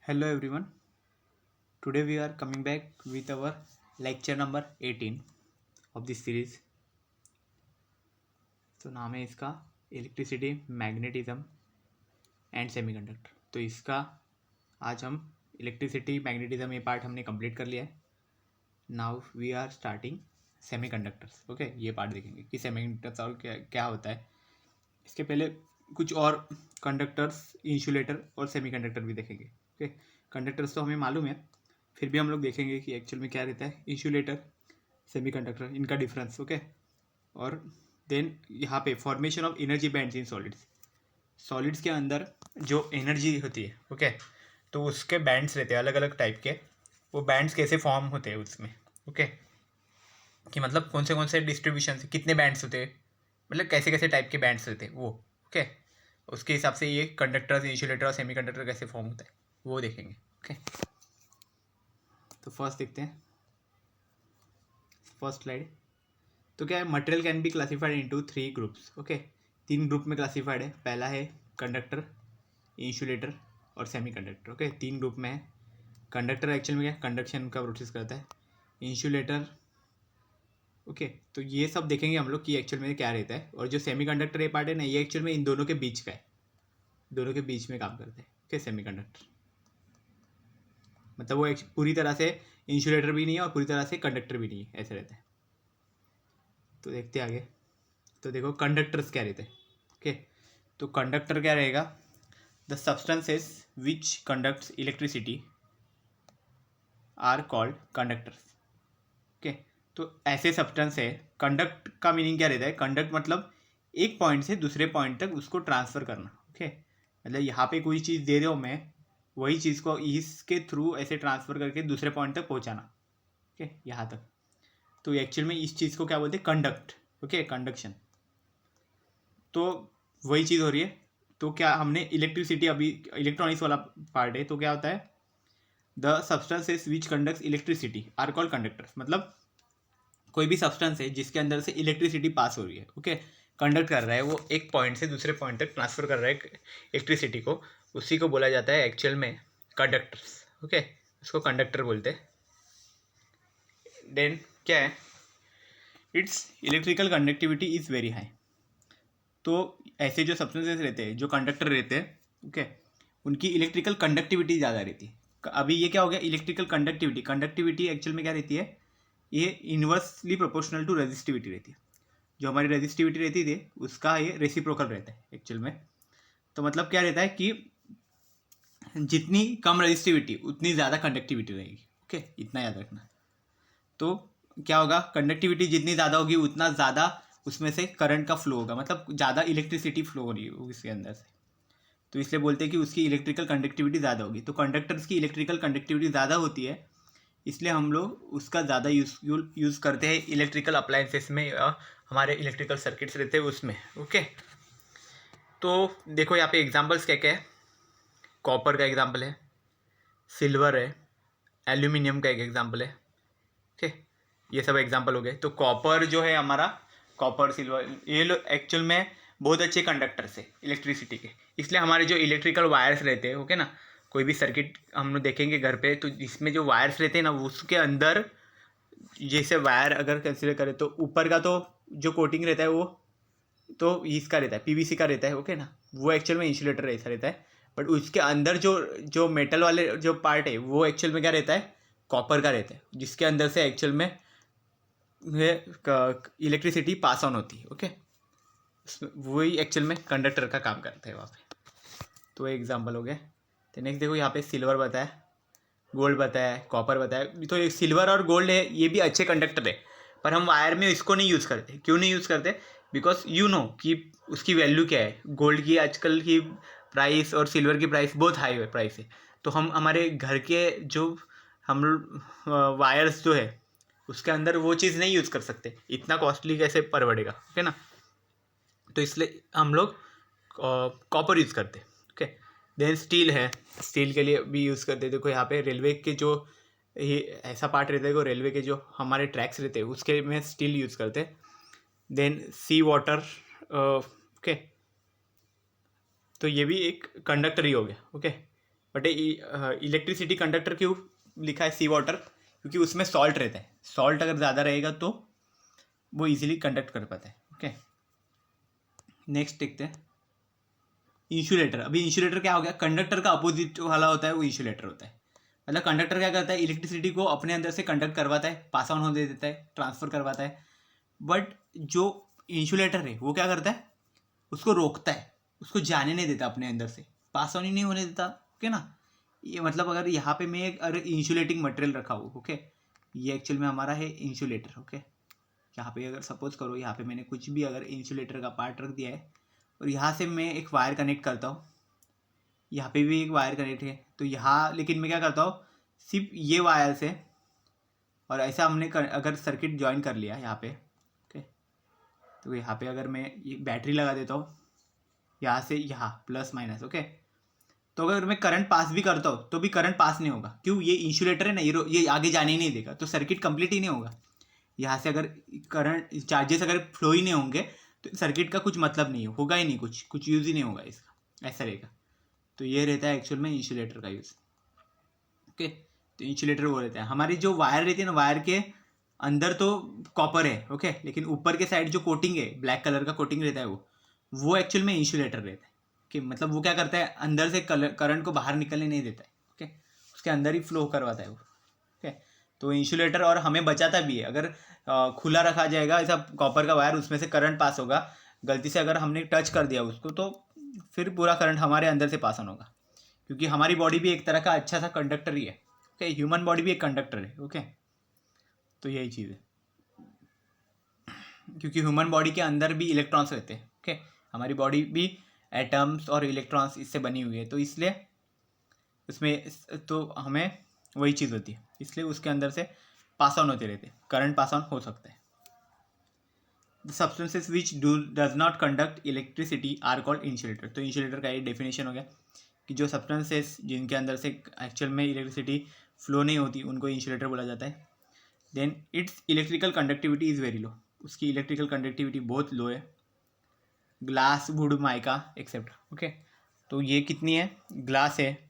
Hello everyone. Today we are coming back with our lecture number 18 of this series. तो नाम है इसका electricity, magnetism and semiconductor. तो इसका आज हम इलेक्ट्रिसिटी मैग्नेटिज्म ये पार्ट हमने कंप्लीट कर लिया है। Now we are starting semiconductors. Okay, ये पार्ट देखेंगे कि सेमीकंडक्टर्स और क्या क्या होता है। इसके पहले कुछ और कंडक्टर्स, इंसुलेटर और सेमीकंडक्टर भी देखेंगे। ओके, कंडक्टर्स तो हमें मालूम है, फिर भी हम लोग देखेंगे कि एक्चुअल में क्या रहता है इंसुलेटर, सेमीकंडक्टर, इनका डिफरेंस। ओके, और देन यहाँ पे formation of energy bands in solids. Solids के अंदर जो एनर्जी होती है, ओके, तो उसके बैंड्स रहते हैं अलग अलग टाइप के। वो बैंड्स कैसे फॉर्म होते हैं उसमें, ओके, कि मतलब कौन से डिस्ट्रीब्यूशन से कितने बैंड्स होते हैं, मतलब कैसे कैसे टाइप के बैंड्स रहते हैं वो। ओके, उसके हिसाब से ये कंडक्टर्स, इंसुलेटर और सेमीकंडक्टर कैसे फॉर्म होता है वो देखेंगे। ओके, तो फर्स्ट देखते हैं, फर्स्ट स्लाइड। तो क्या है, material can be classified into 3 groups. Okay, 3 group में क्लासिफाइड है। पहला है कंडक्टर, इंसुलेटर और सेमीकंडक्टर। ओके, 3 ग्रुप में है। कंडक्टर एक्चुअल में क्या कंडक्शन का प्रोसेस करता है। इंसुलेटर, ओके, तो ये सब देखेंगे हम लोग कि एक्चुअल में क्या रहता है। और जो सेमीकंडक्टर ये पार्ट है ना, ये एक्चुअल में इन दोनों के बीच का है, दोनों के बीच में काम करता है। ओके, सेमीकंडक्टर मतलब वो पूरी तरह से इंसुलेटर भी नहीं है और पूरी तरह से कंडक्टर भी नहीं है, ऐसे रहता है। तो देखते हैं आगे। तो देखो कंडक्टर्स क्या रहते हैं। ओके, तो कंडक्टर क्या रहेगा, the substances which conducts electricity are called conductors. Okay, तो ऐसे सब्सटेंस है। कंडक्ट का मीनिंग क्या रहता है, कंडक्ट मतलब एक पॉइंट से दूसरे पॉइंट तक उसको ट्रांसफ़र करना। ओके, मतलब यहाँ पे कोई चीज़ दे रहे हो मैं, वही चीज़ को इसके थ्रू ऐसे ट्रांसफ़र करके दूसरे पॉइंट तक पहुँचाना। ओके, यहाँ तक। तो एक्चुअल में इस चीज़ को क्या बोलते हैं, कंडक्ट। Okay, conduction. तो वही चीज़ हो रही है। तो क्या हमने इलेक्ट्रिसिटी, अभी इलेक्ट्रॉनिक्स वाला पार्ट है, तो क्या होता है, the substances which conducts electricity are called conductors. मतलब कोई भी सब्सटेंस है जिसके अंदर से इलेक्ट्रिसिटी पास हो रही है, ओके, कंडक्ट कर रहा है, वो एक पॉइंट से दूसरे पॉइंट तक ट्रांसफर कर रहा है इलेक्ट्रिसिटी को, उसी को बोला जाता है एक्चुअल में कंडक्टर्स। ओके, उसको कंडक्टर बोलते हैं। देन क्या है, it's electrical conductivity is very high. तो ऐसे जो सब्सटेंसेस रहते हैं, जो कंडक्टर रहते हैं, ओके, उनकी इलेक्ट्रिकल कंडक्टिविटी ज़्यादा रहती है। अभी ये क्या हो गया, इलेक्ट्रिकल कंडक्टिविटी। कंडक्टिविटी एक्चुअल में क्या रहती है, ये इन्वर्सली प्रोपोर्शनल टू रेजिस्टिविटी रहती है। जो हमारी रेजिस्टिविटी रहती थी उसका ये रेसिप्रोकल रहता है एक्चुअल में। तो मतलब क्या रहता है कि जितनी कम रेजिस्टिविटी उतनी ज़्यादा कंडक्टिविटी रहेगी। ओके, इतना याद रखना। तो क्या होगा, कंडक्टिविटी जितनी ज़्यादा होगी उतना ज़्यादा उसमें से करंट का फ्लो होगा, मतलब ज़्यादा इलेक्ट्रिसिटी फ्लो हो रही होगी इसके अंदर से। तो इसलिए बोलते हैं कि उसकी इलेक्ट्रिकल कंडक्टिविटी ज़्यादा होगी। तो कंडक्टर्स की इलेक्ट्रिकल कंडक्टिविटी ज़्यादा होती है, इसलिए हम लोग उसका ज़्यादा यूज़ करते हैं इलेक्ट्रिकल अप्लायंसेस में, हमारे इलेक्ट्रिकल सर्किट्स रहते हैं उसमें। ओके, तो देखो यहाँ पे एग्जांपल्स क्या क्या है। कॉपर का एग्जांपल है, सिल्वर है, एल्यूमिनियम का एक एग्जांपल है। ओके, ये सब एग्जांपल हो गए। तो कॉपर जो है हमारा, कॉपर, सिल्वर, ये लोग एक्चुअल में बहुत अच्छे कंडक्टर्स है इलेक्ट्रिसिटी के। इसलिए हमारे जो इलेक्ट्रिकल वायर्स रहते हैं, ओके ना, कोई भी सर्किट हम लोग देखेंगे घर पे, तो इसमें जो वायर्स रहते हैं ना, उसके अंदर जैसे वायर अगर कंसिडर करें तो ऊपर का तो जो कोटिंग रहता है वो तो इसका रहता है, पीवीसी का रहता है। ओके ना, वो एक्चुअल में इंसुलेटर ऐसा रहता है। बट उसके अंदर जो जो मेटल वाले जो पार्ट है वो एक्चुअल में क्या रहता है, कॉपर का रहता है, जिसके अंदर से एक्चुअल में इलेक्ट्रिसिटी पास ऑन होती है। ओके, वही एक्चुअल में कंडक्टर का काम करता है वहाँ पे। तो एग्जाम्पल हो गया। तो नेक्स्ट देखो, यहाँ पे सिल्वर बताया, गोल्ड बताया, कॉपर बताया। तो ये सिल्वर और गोल्ड है, ये भी अच्छे कंडक्टर है, पर हम वायर में इसको नहीं यूज़ करते। क्यों नहीं यूज़ करते, बिकॉज यू नो कि उसकी वैल्यू क्या है। गोल्ड की आजकल की प्राइस और सिल्वर की प्राइस बहुत हाई है, प्राइस है। तो हम हमारे घर के जो हम वायर्स जो है उसके अंदर वो चीज़ नहीं यूज़ कर सकते, इतना कॉस्टली कैसे पड़ेगा। ओके ना, तो इसलिए हम लोग कॉपर यूज़ करते हैं। ओके, देन स्टील है, स्टील के लिए भी यूज़ करते हैं। देखो यहाँ पे रेलवे के जो ये ऐसा पार्ट रहता है, को रेलवे के जो हमारे ट्रैक्स रहते हैं उसके में स्टील यूज़ करते हैं। देन सी वाटर, ओके, तो ये भी एक कंडक्टर ही हो गया। ओके, बट इलेक्ट्रिसिटी कंडक्टर क्यों लिखा है सी वाटर, क्योंकि उसमें सॉल्ट रहता है, सॉल्ट अगर ज़्यादा रहेगा तो वो इजीली कंडक्ट कर पाता है। ओके, नेक्स्ट देखते हैं इंसुलेटर। अभी इंसुलेटर क्या हो गया, कंडक्टर का अपोजिट वाला होता है वो इंसुलेटर होता है। मतलब कंडक्टर क्या करता है, इलेक्ट्रिसिटी को अपने अंदर से कंडक्ट करवाता है, पास ऑन होने देता है, ट्रांसफर करवाता है। बट जो इंसुलेटर है वो क्या करता है, उसको रोकता है, उसको जाने नहीं देता, अपने अंदर से पास ऑन ही नहीं होने देता। ओके ना, ये मतलब अगर यहाँ पे मैं एक अगर इंसुलेटिंग मटेरियल रखा हूँ, ओके, ये एक्चुअल में हमारा है इंसुलेटर। ओके, यहाँ पे अगर सपोज करो यहाँ पे मैंने कुछ भी अगर इंसुलेटर का पार्ट रख दिया है और यहाँ से मैं एक वायर कनेक्ट करता हूँ, यहाँ पे भी एक वायर कनेक्ट है, तो यहाँ लेकिन मैं क्या करता हूँ, सिर्फ ये वायर से, और ऐसा हमने अगर सर्किट ज्वाइन कर लिया यहाँ पे, ओके, तो यहाँ पे अगर मैं ये बैटरी लगा देता हूँ यहाँ से यहाँ प्लस माइनस, ओके, तो अगर मैं करंट पास भी करता हूँ तो भी करंट पास नहीं होगा, क्यों, ये इंसुलेटर है ना, ये आगे जाने ही नहीं देगा, तो सर्किट कंप्लीट ही नहीं होगा। यहाँ से अगर करंट चार्जेस अगर फ्लो ही नहीं होंगे तो सर्किट का कुछ मतलब नहीं होगा ही नहीं, कुछ यूज़ ही नहीं होगा इसका, ऐसा रहेगा। तो ये रहता है एक्चुअल में इंसुलेटर का यूज़। ओके, तो इंसुलेटर वो रहता है, हमारी जो वायर रहती है ना, वायर के अंदर तो कॉपर है, ओके, लेकिन ऊपर के साइड जो कोटिंग है, ब्लैक कलर का कोटिंग रहता है, वो एक्चुअल में इंसुलेटर रहता है। कि मतलब वो क्या करता है, अंदर से करंट को बाहर निकलने नहीं देता है। ओके, उसके अंदर ही फ्लो करवाता है वो। ओके, तो इंसुलेटर और हमें बचाता भी है, अगर खुला रखा जाएगा ऐसा कॉपर का वायर, उसमें से करंट पास होगा, गलती से अगर हमने टच कर दिया उसको तो फिर पूरा करंट हमारे अंदर से पास ऑन होगा, क्योंकि हमारी बॉडी भी एक तरह का अच्छा सा कंडक्टर ही है। ओके, ह्यूमन बॉडी भी एक कंडक्टर है। ओके, तो यही चीज़ है, क्योंकि ह्यूमन बॉडी के अंदर भी इलेक्ट्रॉन्स रहते हैं। ओके, हमारी बॉडी भी एटम्स और इलेक्ट्रॉन्स इससे बनी हुई है, तो इसलिए उसमें तो हमें वही चीज़ होती है, इसलिए उसके अंदर से पास ऑन होते रहते, करंट पास ऑन हो सकता है। The substances which does not conduct electricity are called insulator. तो इंसुलेटर का ये डेफिनेशन हो गया कि जो सब्सटेंसेस जिनके अंदर से एक्चुअल में इलेक्ट्रिसिटी फ्लो नहीं होती उनको इंसुलेटर बोला जाता है। Then its electrical conductivity is very low, उसकी इलेक्ट्रिकल कंडक्टिविटी बहुत लो है। Glass, wood, mica etcetera. Okay, तो ये कितनी है, ग्लास है,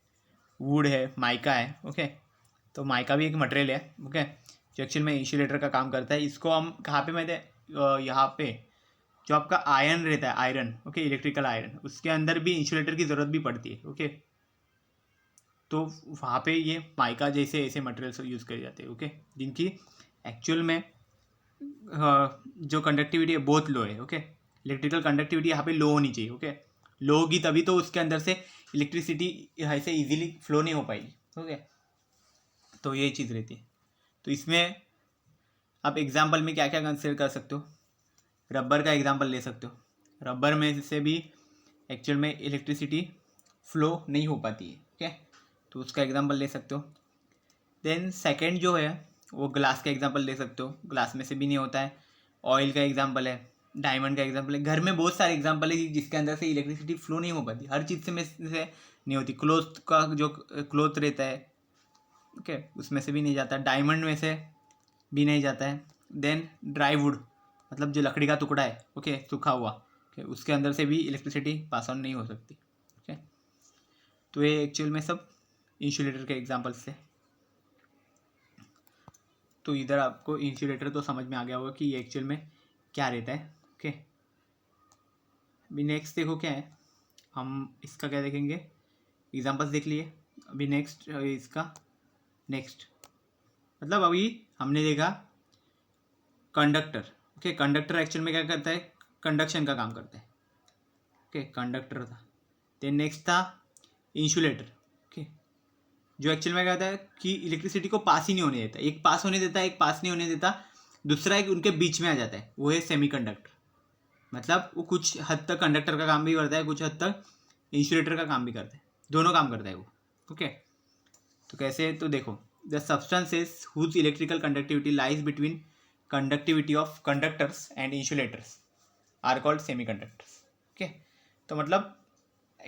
वुड है, माइका है। ओके, तो माइका भी एक मटेरियल है, ओके, जो एक्चुअल में इंसुलेटर का काम करता है। इसको हम कहाँ पे मैं यहाँ पे जो आपका आयरन रहता है, आयरन, ओके, इलेक्ट्रिकल आयरन, उसके अंदर भी इंसुलेटर की ज़रूरत भी पड़ती है। ओके, तो वहाँ पे ये माइका जैसे ऐसे मटेरियल्स यूज़ करे जाते हैं, ओके, जिनकी एक्चुअल में जो कंडक्टिविटी है बहुत लो है। ओके, इलेक्ट्रिकल कंडक्टिविटी यहाँ पे लो होनी चाहिए। ओके, लो होगी तभी तो उसके अंदर से इलेक्ट्रिसिटी ऐसे इजीली फ्लो नहीं हो पाएगी। ओके, तो ये चीज़ रहती है। तो इसमें आप एग्जांपल में क्या क्या कंसिडर कर सकते हो, रबर का एग्जांपल ले सकते हो, रबर में से भी एक्चुअल में इलेक्ट्रिसिटी फ्लो नहीं हो पाती है। ओके, तो उसका एग्जांपल ले सकते हो। देन सेकेंड जो है वो ग्लास का एग्जांपल ले सकते हो, ग्लास में से भी नहीं होता है। ऑयल का एग्जांपल है, डायमंड का एग्जांपल है, घर में बहुत सारे एग्जांपल है जिसके अंदर से इलेक्ट्रिसिटी फ्लो नहीं हो पाती, हर चीज़ में से नहीं होती। क्लोथ का जो क्लोथ रहता है, ओके, उसमें से भी नहीं जाता, डायमंड में से भी नहीं जाता है। देन ड्राई वुड, मतलब जो लकड़ी का टुकड़ा है, ओके, सूखा हुआ, ओके, उसके अंदर से भी इलेक्ट्रिसिटी पास ऑन नहीं हो सकती। ओके, तो ये एक्चुअल में सब इंसुलेटर के एग्जांपल्स थे। तो इधर आपको इंसुलेटर तो समझ में आ गया होगा कि ये एक्चुअल में क्या रहता है। ओके, अभी नेक्स्ट देखो क्या है, हम इसका क्या देखेंगे, एग्जांपल्स देख लिए। अभी नेक्स्ट इसका नेक्स्ट मतलब अभी हमने देखा कंडक्टर। ओके, कंडक्टर एक्चुअल में क्या करता है, कंडक्शन का काम करता है। ओके, कंडक्टर था। देन नेक्स्ट था इंसुलेटर, ओके, जो एक्चुअल में क्या होता है कि इलेक्ट्रिसिटी को पास ही नहीं होने देता, एक पास होने देता है, एक पास नहीं होने देता, दूसरा एक उनके बीच में आ जाता है, वो है सेमीकंडक्टर। मतलब वो कुछ हद तक कंडक्टर का काम भी करता है, कुछ हद तक इंसुलेटर का काम भी करता है, दोनों काम करता है वो। ओके, तो कैसे, तो देखो, the substances whose electrical conductivity lies between conductivity of conductors and insulators are called semiconductors. Okay, तो मतलब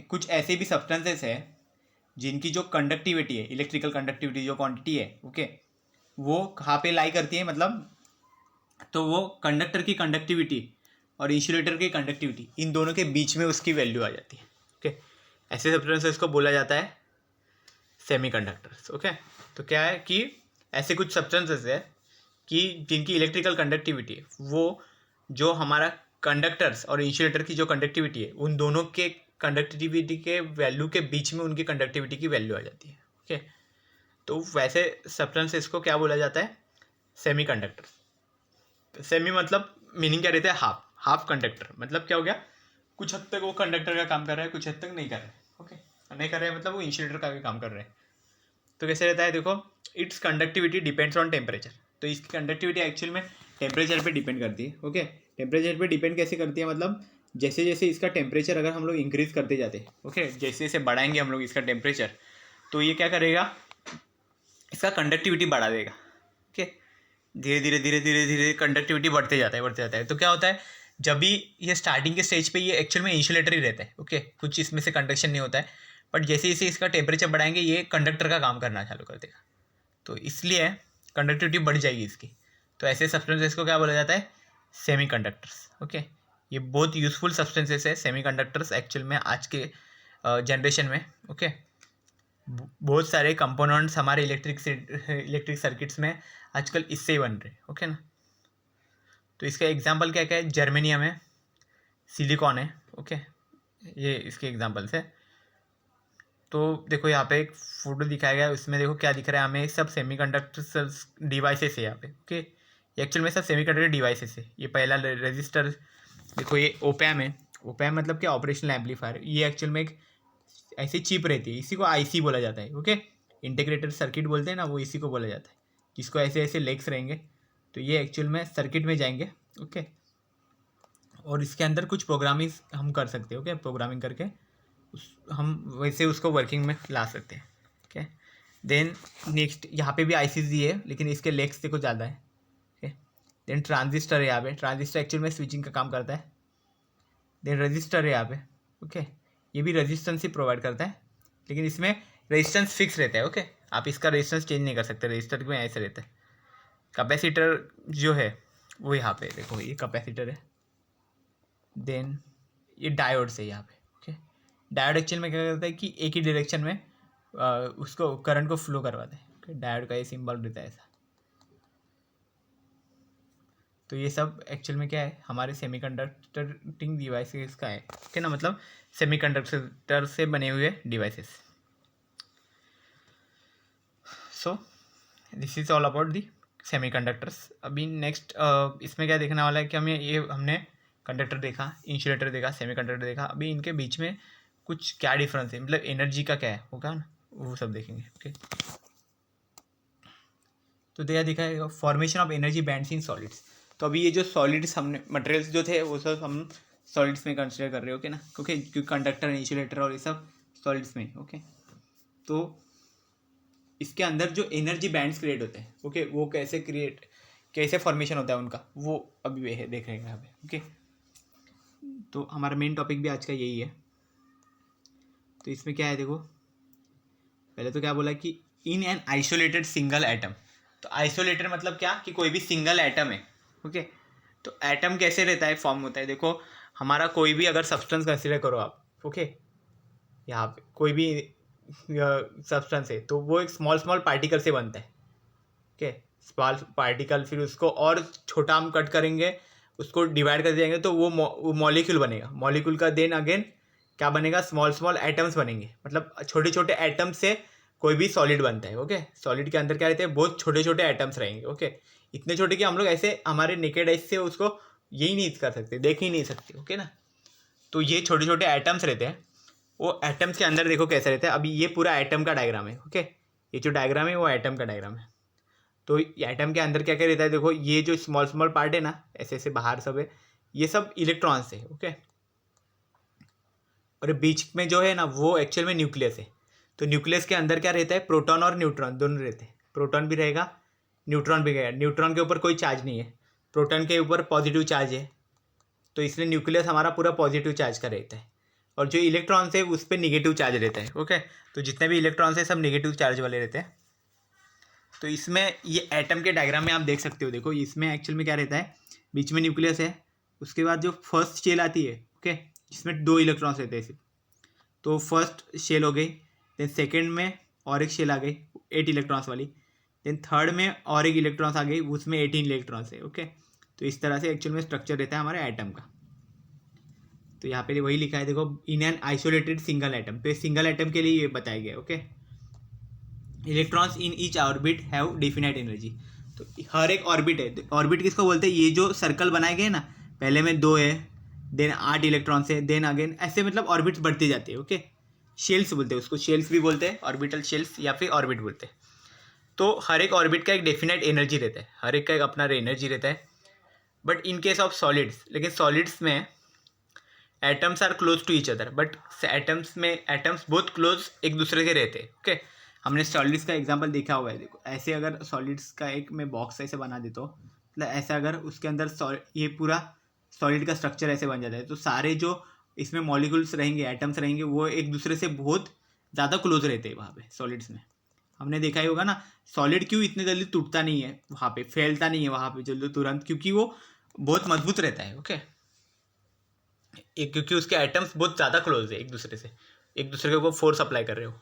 कुछ ऐसे भी सब्सटेंसेस है जिनकी जो कंडक्टिविटी है, इलेक्ट्रिकल कंडक्टिविटी जो क्वांटिटी है, ओके, वो कहाँ पे लाई करती है, मतलब तो वो कंडक्टर की कंडक्टिविटी और इंसुलेटर की कंडक्टिविटी, इन दोनों के बीच में उसकी वैल्यू आ जाती है। ओके, ऐसे सब्सटेंसेस को बोला जाता है सेमीकंडक्टर्स। ओके, तो क्या है कि ऐसे कुछ सब्सटेंसेस है कि जिनकी इलेक्ट्रिकल कंडक्टिविटी वो जो हमारा कंडक्टर्स और इंसुलेटर की जो कंडक्टिविटी है उन दोनों के कंडक्टिविटी के वैल्यू के बीच में उनकी कंडक्टिविटी की वैल्यू आ जाती है। ओके, तो वैसे सब्सटेंसेस को क्या बोला जाता है? सेमीकंडक्टर। सेमी मतलब मीनिंग क्या रहता है? Half conductor. मतलब क्या हो गया? कुछ हद तक वो कंडक्टर का काम कर रहा है, कुछ हद तक नहीं कर रहा है। ओके, नहीं कर रहे हैं मतलब वो इंसुलेटर का भी काम कर रहे हैं। तो कैसे रहता है? देखो, it's conductivity depends on temperature. तो इसकी कंडक्टिविटी एक्चुअल में टेम्परेचर पे डिपेंड करती है। ओके, टेम्परेचर पे डिपेंड कैसे करती है? मतलब जैसे जैसे इसका टेम्परेचर अगर हम लोग इंक्रीज करते जाते हैं, ओके, जैसे जैसे बढ़ाएंगे हम लोग इसका टेम्परेचर, तो ये क्या करेगा? इसका कंडक्टिविटी बढ़ा देगा। ओके, धीरे धीरे धीरे धीरे धीरे कंडक्टिविटी बढ़ते जाता है। तो क्या होता है? जब भी ये स्टार्टिंग के स्टेज पे ये एक्चुअल में इंसुलेटर ही रहता है। ओके, कुछ इसमें से कंडक्शन नहीं होता है, बट जैसे जैसे इसका टेम्परेचर बढ़ाएंगे ये कंडक्टर का काम करना चालू कर देगा, तो इसलिए कंडक्टिविटी बढ़ जाएगी इसकी। तो ऐसे सब्सटेंसेस को क्या बोला जाता है? Semi conductors. ओके, ये बहुत यूजफुल सब्सटेंसेस है सेमी कंडक्टर्स एक्चुअल में आज के जनरेशन में। ओके, बहुत सारे कंपोनेंट्स हमारे इलेक्ट्रिक सर्किट्स में आजकल इससे ही बन रहे। ओके ना, तो इसका एग्जांपल क्या क्या है? जर्मेनियम है, सिलिकॉन है। ओके, ये इसके एग्जांपल्स है। तो देखो यहाँ पे एक फोटो दिखाया गया है, उसमें देखो क्या दिख रहा है हमें? सब सेमीकंडक्टर डिवाइसेस है यहाँ पे। ओके, ये एक्चुअल में सब सेमीकंडक्टर डिवाइसेस है। ये पहला रजिस्टर देखो, ये ओपैम है। ओपैम मतलब क्या? Operational amplifier. ये एक्चुअल में एक ऐसी चिप रहती है, इसी को आईसी बोला जाता है। ओके, इंटीग्रेटेड सर्किट बोलते हैं ना, वो इसी को बोला जाता है, जिसको ऐसे ऐसे लेग्स रहेंगे, तो ये एक्चुअल में सर्किट में जाएंगे। ओके, और इसके अंदर कुछ प्रोग्रामिंग हम कर सकते हैं। ओके, प्रोग्रामिंग करके हम वैसे उसको वर्किंग में ला सकते हैं। ओके, देन नेक्स्ट यहाँ पे भी आईसी दी है, लेकिन इसके लेग्स देखो ज़्यादा है। ओके, देन ट्रांजिस्टर है यहाँ पे। ट्रांजिस्टर एक्चुअल में स्विचिंग का काम करता है। देन रजिस्टर है यहाँ पे। ओके, ये भी रेजिस्टेंस ही प्रोवाइड करता है, लेकिन इसमें रेजिस्टेंस फिक्स रहता है। ओके, आप इसका रेजिस्टेंस चेंज नहीं कर सकते, रजिस्टर में ऐसे रहता है। कैपेसिटर जो है वो यहाँ पे देखो, ये कैपेसिटर है। देन ये डायोड्स है यहाँ पे। ओके, डायोड एक्चुअल में क्या करता है कि एक ही डायरेक्शन में उसको करंट को फ्लो करवाता है। ओके, डायोड का ये सिंबल रहता है ऐसा। तो ये सब एक्चुअल में क्या है? हमारे सेमीकंडक्टिंग डिवाइसेस का है। ओके ना, मतलब सेमीकंडक्टर से बने हुए devices. So this is all about the semiconductors. अभी नेक्स्ट इसमें क्या देखने वाला है कि हमने कंडक्टर देखा, इंसुलेटर देखा, सेमीकंडक्टर देखा। अभी इनके बीच में कुछ क्या डिफरेंस है, मतलब एनर्जी का क्या है होगा ना, वो सब देखेंगे। ओके, तो देखा है formation of energy bands in solids. तो अभी ये जो सॉलिड्स हमने मटेरियल्स जो थे वो सब हम सॉलिड्स में कंसिडर कर रहे हो। ओके ना, क्योंकि कंडक्टर, इंसुलेटर और ये सब सॉलिड्स में। ओके, तो इसके अंदर जो एनर्जी बैंड्स क्रिएट होते हैं, ओके, वो कैसे फॉर्मेशन होता है उनका, वो अभी देख रहे हैं यहाँ पे। ओके, तो हमारा मेन टॉपिक भी आज का यही है। तो इसमें क्या है देखो, पहले तो क्या बोला कि in an isolated single atom. तो आइसोलेटेड मतलब क्या? कि कोई भी सिंगल एटम है। ओके, तो एटम कैसे रहता है, फॉर्म होता है? देखो, हमारा कोई भी अगर सब्सटेंस कंसिडर करो आप। ओके, यहाँ पे कोई भी सब्सटेंस है तो वो एक स्मॉल स्मॉल पार्टिकल से बनता है। ओके, स्मॉल पार्टिकल, फिर उसको और छोटा हम कट करेंगे, उसको डिवाइड कर देंगे तो वो मॉलिक्यूल बनेगा। मॉलिक्यूल का देन अगेन क्या बनेगा? स्मॉल स्मॉल एटम्स बनेंगे। मतलब छोटे छोटे एटम से कोई भी सॉलिड बनता है। ओके, सॉलिड के अंदर क्या रहते हैं? बहुत छोटे छोटे एटम्स रहेंगे। ओके, इतने छोटे कि हम लोग ऐसे हमारे नेकेड आइज से उसको यही नहीं कर सकते, देख ही नहीं सकते। ओके ना, तो ये छोटे छोटे एटम्स रहते हैं। वो एटम्स के अंदर देखो कैसे रहता है। अभी ये पूरा एटम का डायग्राम है। ओके, ये जो डायग्राम है वो एटम का डायग्राम है। तो एटम के अंदर क्या क्या रहता है? देखो, ये जो स्मॉल स्मॉल पार्ट है ना, ऐसे ऐसे बाहर सब है, ये सब इलेक्ट्रॉन्स है। ओके, और बीच में जो है ना वो एक्चुअल में न्यूक्लियस है। तो न्यूक्लियस के अंदर क्या रहता है? प्रोटॉन और न्यूट्रॉन दोनों रहते हैं। प्रोटॉन भी रहेगा, न्यूट्रॉन भी रहेगा। न्यूट्रॉन के ऊपर कोई चार्ज नहीं है, प्रोटॉन के ऊपर पॉजिटिव चार्ज है, तो इसलिए न्यूक्लियस हमारा पूरा पॉजिटिव चार्ज का रहता है। और जो इलेक्ट्रॉन्स है उस पर निगेटिव चार्ज रहता है। ओके, तो जितने भी इलेक्ट्रॉन्स है सब निगेटिव चार्ज वाले रहते हैं। तो इसमें ये एटम के डायग्राम में आप देख सकते हो। देखो, इसमें एक्चुअल में क्या रहता है? बीच में न्यूक्लियस है, उसके बाद जो फर्स्ट शेल आती है, ओके, जिसमें 2 इलेक्ट्रॉन्स रहते हैं सिर्फ, तो फर्स्ट शेल हो गई। देन सेकेंड में और एक शेल आ गई 8 इलेक्ट्रॉन्स वाली, देन थर्ड में और एक इलेक्ट्रॉन्स आ गई, उसमें 18 इलेक्ट्रॉन्स है। ओके, तो इस तरह से एक्चुअल में स्ट्रक्चर रहता है हमारे एटम का। तो यहाँ पे वही लिखा है देखो, in an isolated single atom, तो सिंगल एटम के लिए ये बताया गया। Okay, electrons in each orbit have definite energy. तो हर एक ऑर्बिट है, ऑर्बिट किसको बोलते हैं, ये जो सर्कल बनाए गए ना, पहले में 2 है, देन 8 इलेक्ट्रॉन्स है, देन अगेन ऐसे मतलब ऑर्बिट्स बढ़ती जाती है। ओके, शेल्स बोलते हैं उसको, शेल्स भी बोलते हैं, ऑर्बिटल शेल्स या फिर ऑर्बिट बोलते हैं। तो हर एक ऑर्बिट का एक डेफिनेट एनर्जी रहता है, हर एक का एक अपना एनर्जी रहता है। But in case of solids, लेकिन सॉलिड्स में atoms are close to each other, but atoms में एटम्स बहुत क्लोज एक दूसरे के रहते हैं। ओके, हमने सॉलिड्स का एग्जांपल देखा हुआ है। देखो ऐसे अगर सॉलिड्स का एक मैं बॉक्स ऐसे बना देता हूँ, मतलब ऐसा अगर उसके अंदर ये पूरा सॉलिड का स्ट्रक्चर ऐसे बन जाता है, तो सारे जो इसमें मॉलिक्यूल्स रहेंगे, एटम्स रहेंगे, वो एक दूसरे से बहुत ज़्यादा क्लोज रहते हैं वहाँ पे सॉलिड्स में। हमने देखा ही होगा ना, सॉलिड क्यों इतने जल्दी टूटता नहीं है वहाँ पे, फैलता नहीं है वहाँ पे जल्दी तुरंत, क्योंकि वो बहुत मजबूत रहता है। ओके, क्योंकि उसके एटम्स बहुत ज़्यादा क्लोज है एक दूसरे से, एक दूसरे के ऊपर फोर्स अप्लाई कर रहे हो।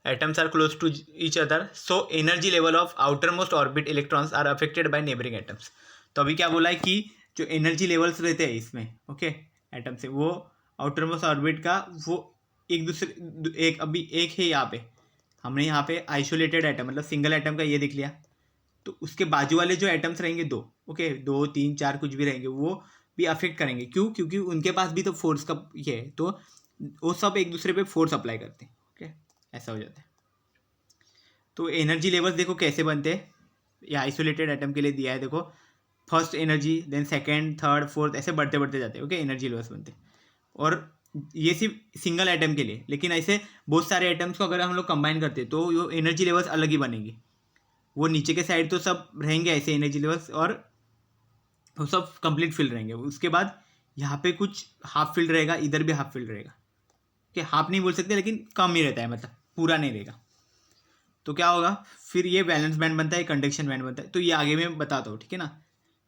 Atoms are close to each other, so energy level of outermost orbit electrons are affected by neighbouring atoms. तो अभी क्या बोला है कि जो एनर्जी लेवल्स रहते हैं इसमें, ओके, एटम से, वो आउटर मोस्ट ऑर्बिट का वो एक दूसरे, एक अभी एक है यहाँ पे, हमने यहाँ पे आइसोलेटेड एटम मतलब सिंगल एटम का ये देख लिया, तो उसके बाजू वाले जो एटम्स रहेंगे 2, ओके, 2 3 4 कुछ भी रहेंगे, वो भी अफेक्ट करेंगे। क्यों? क्योंकि उनके पास भी तो फोर्स का ये है, तो वो सब एक दूसरे पे फोर्स अप्लाई करते हैं। ओके, ऐसा हो जाता है। तो एनर्जी लेवल्स देखो कैसे बनते हैं, या आइसोलेटेड एटम के लिए दिया है देखो, first energy, then second, third, fourth, ऐसे बढ़ते बढ़ते जाते हैं। ओके, एनर्जी लेवल्स बनते हैं। और ये सिर्फ सिंगल एटम के लिए, लेकिन ऐसे बहुत सारे एटम्स को अगर हम लोग कंबाइन करते हैं तो ये एनर्जी लेवल्स अलग ही बनेंगी। वो नीचे के साइड तो सब रहेंगे ऐसे एनर्जी लेवल्स, और वो सब कंप्लीट फिल रहेंगे। उसके बाद यहाँ पे कुछ हाफ फिल्ड रहेगा, इधर भी हाफ फिल्ड रहेगा। कि हाफ नहीं बोल सकते, लेकिन कम ही रहता है, मतलब पूरा नहीं रहेगा। तो क्या होगा फिर, ये बैलेंस बैंड बनता है, कंडक्शन बैंड बनता है। तो ये आगे मैं बताता हूँ, ठीक है ना।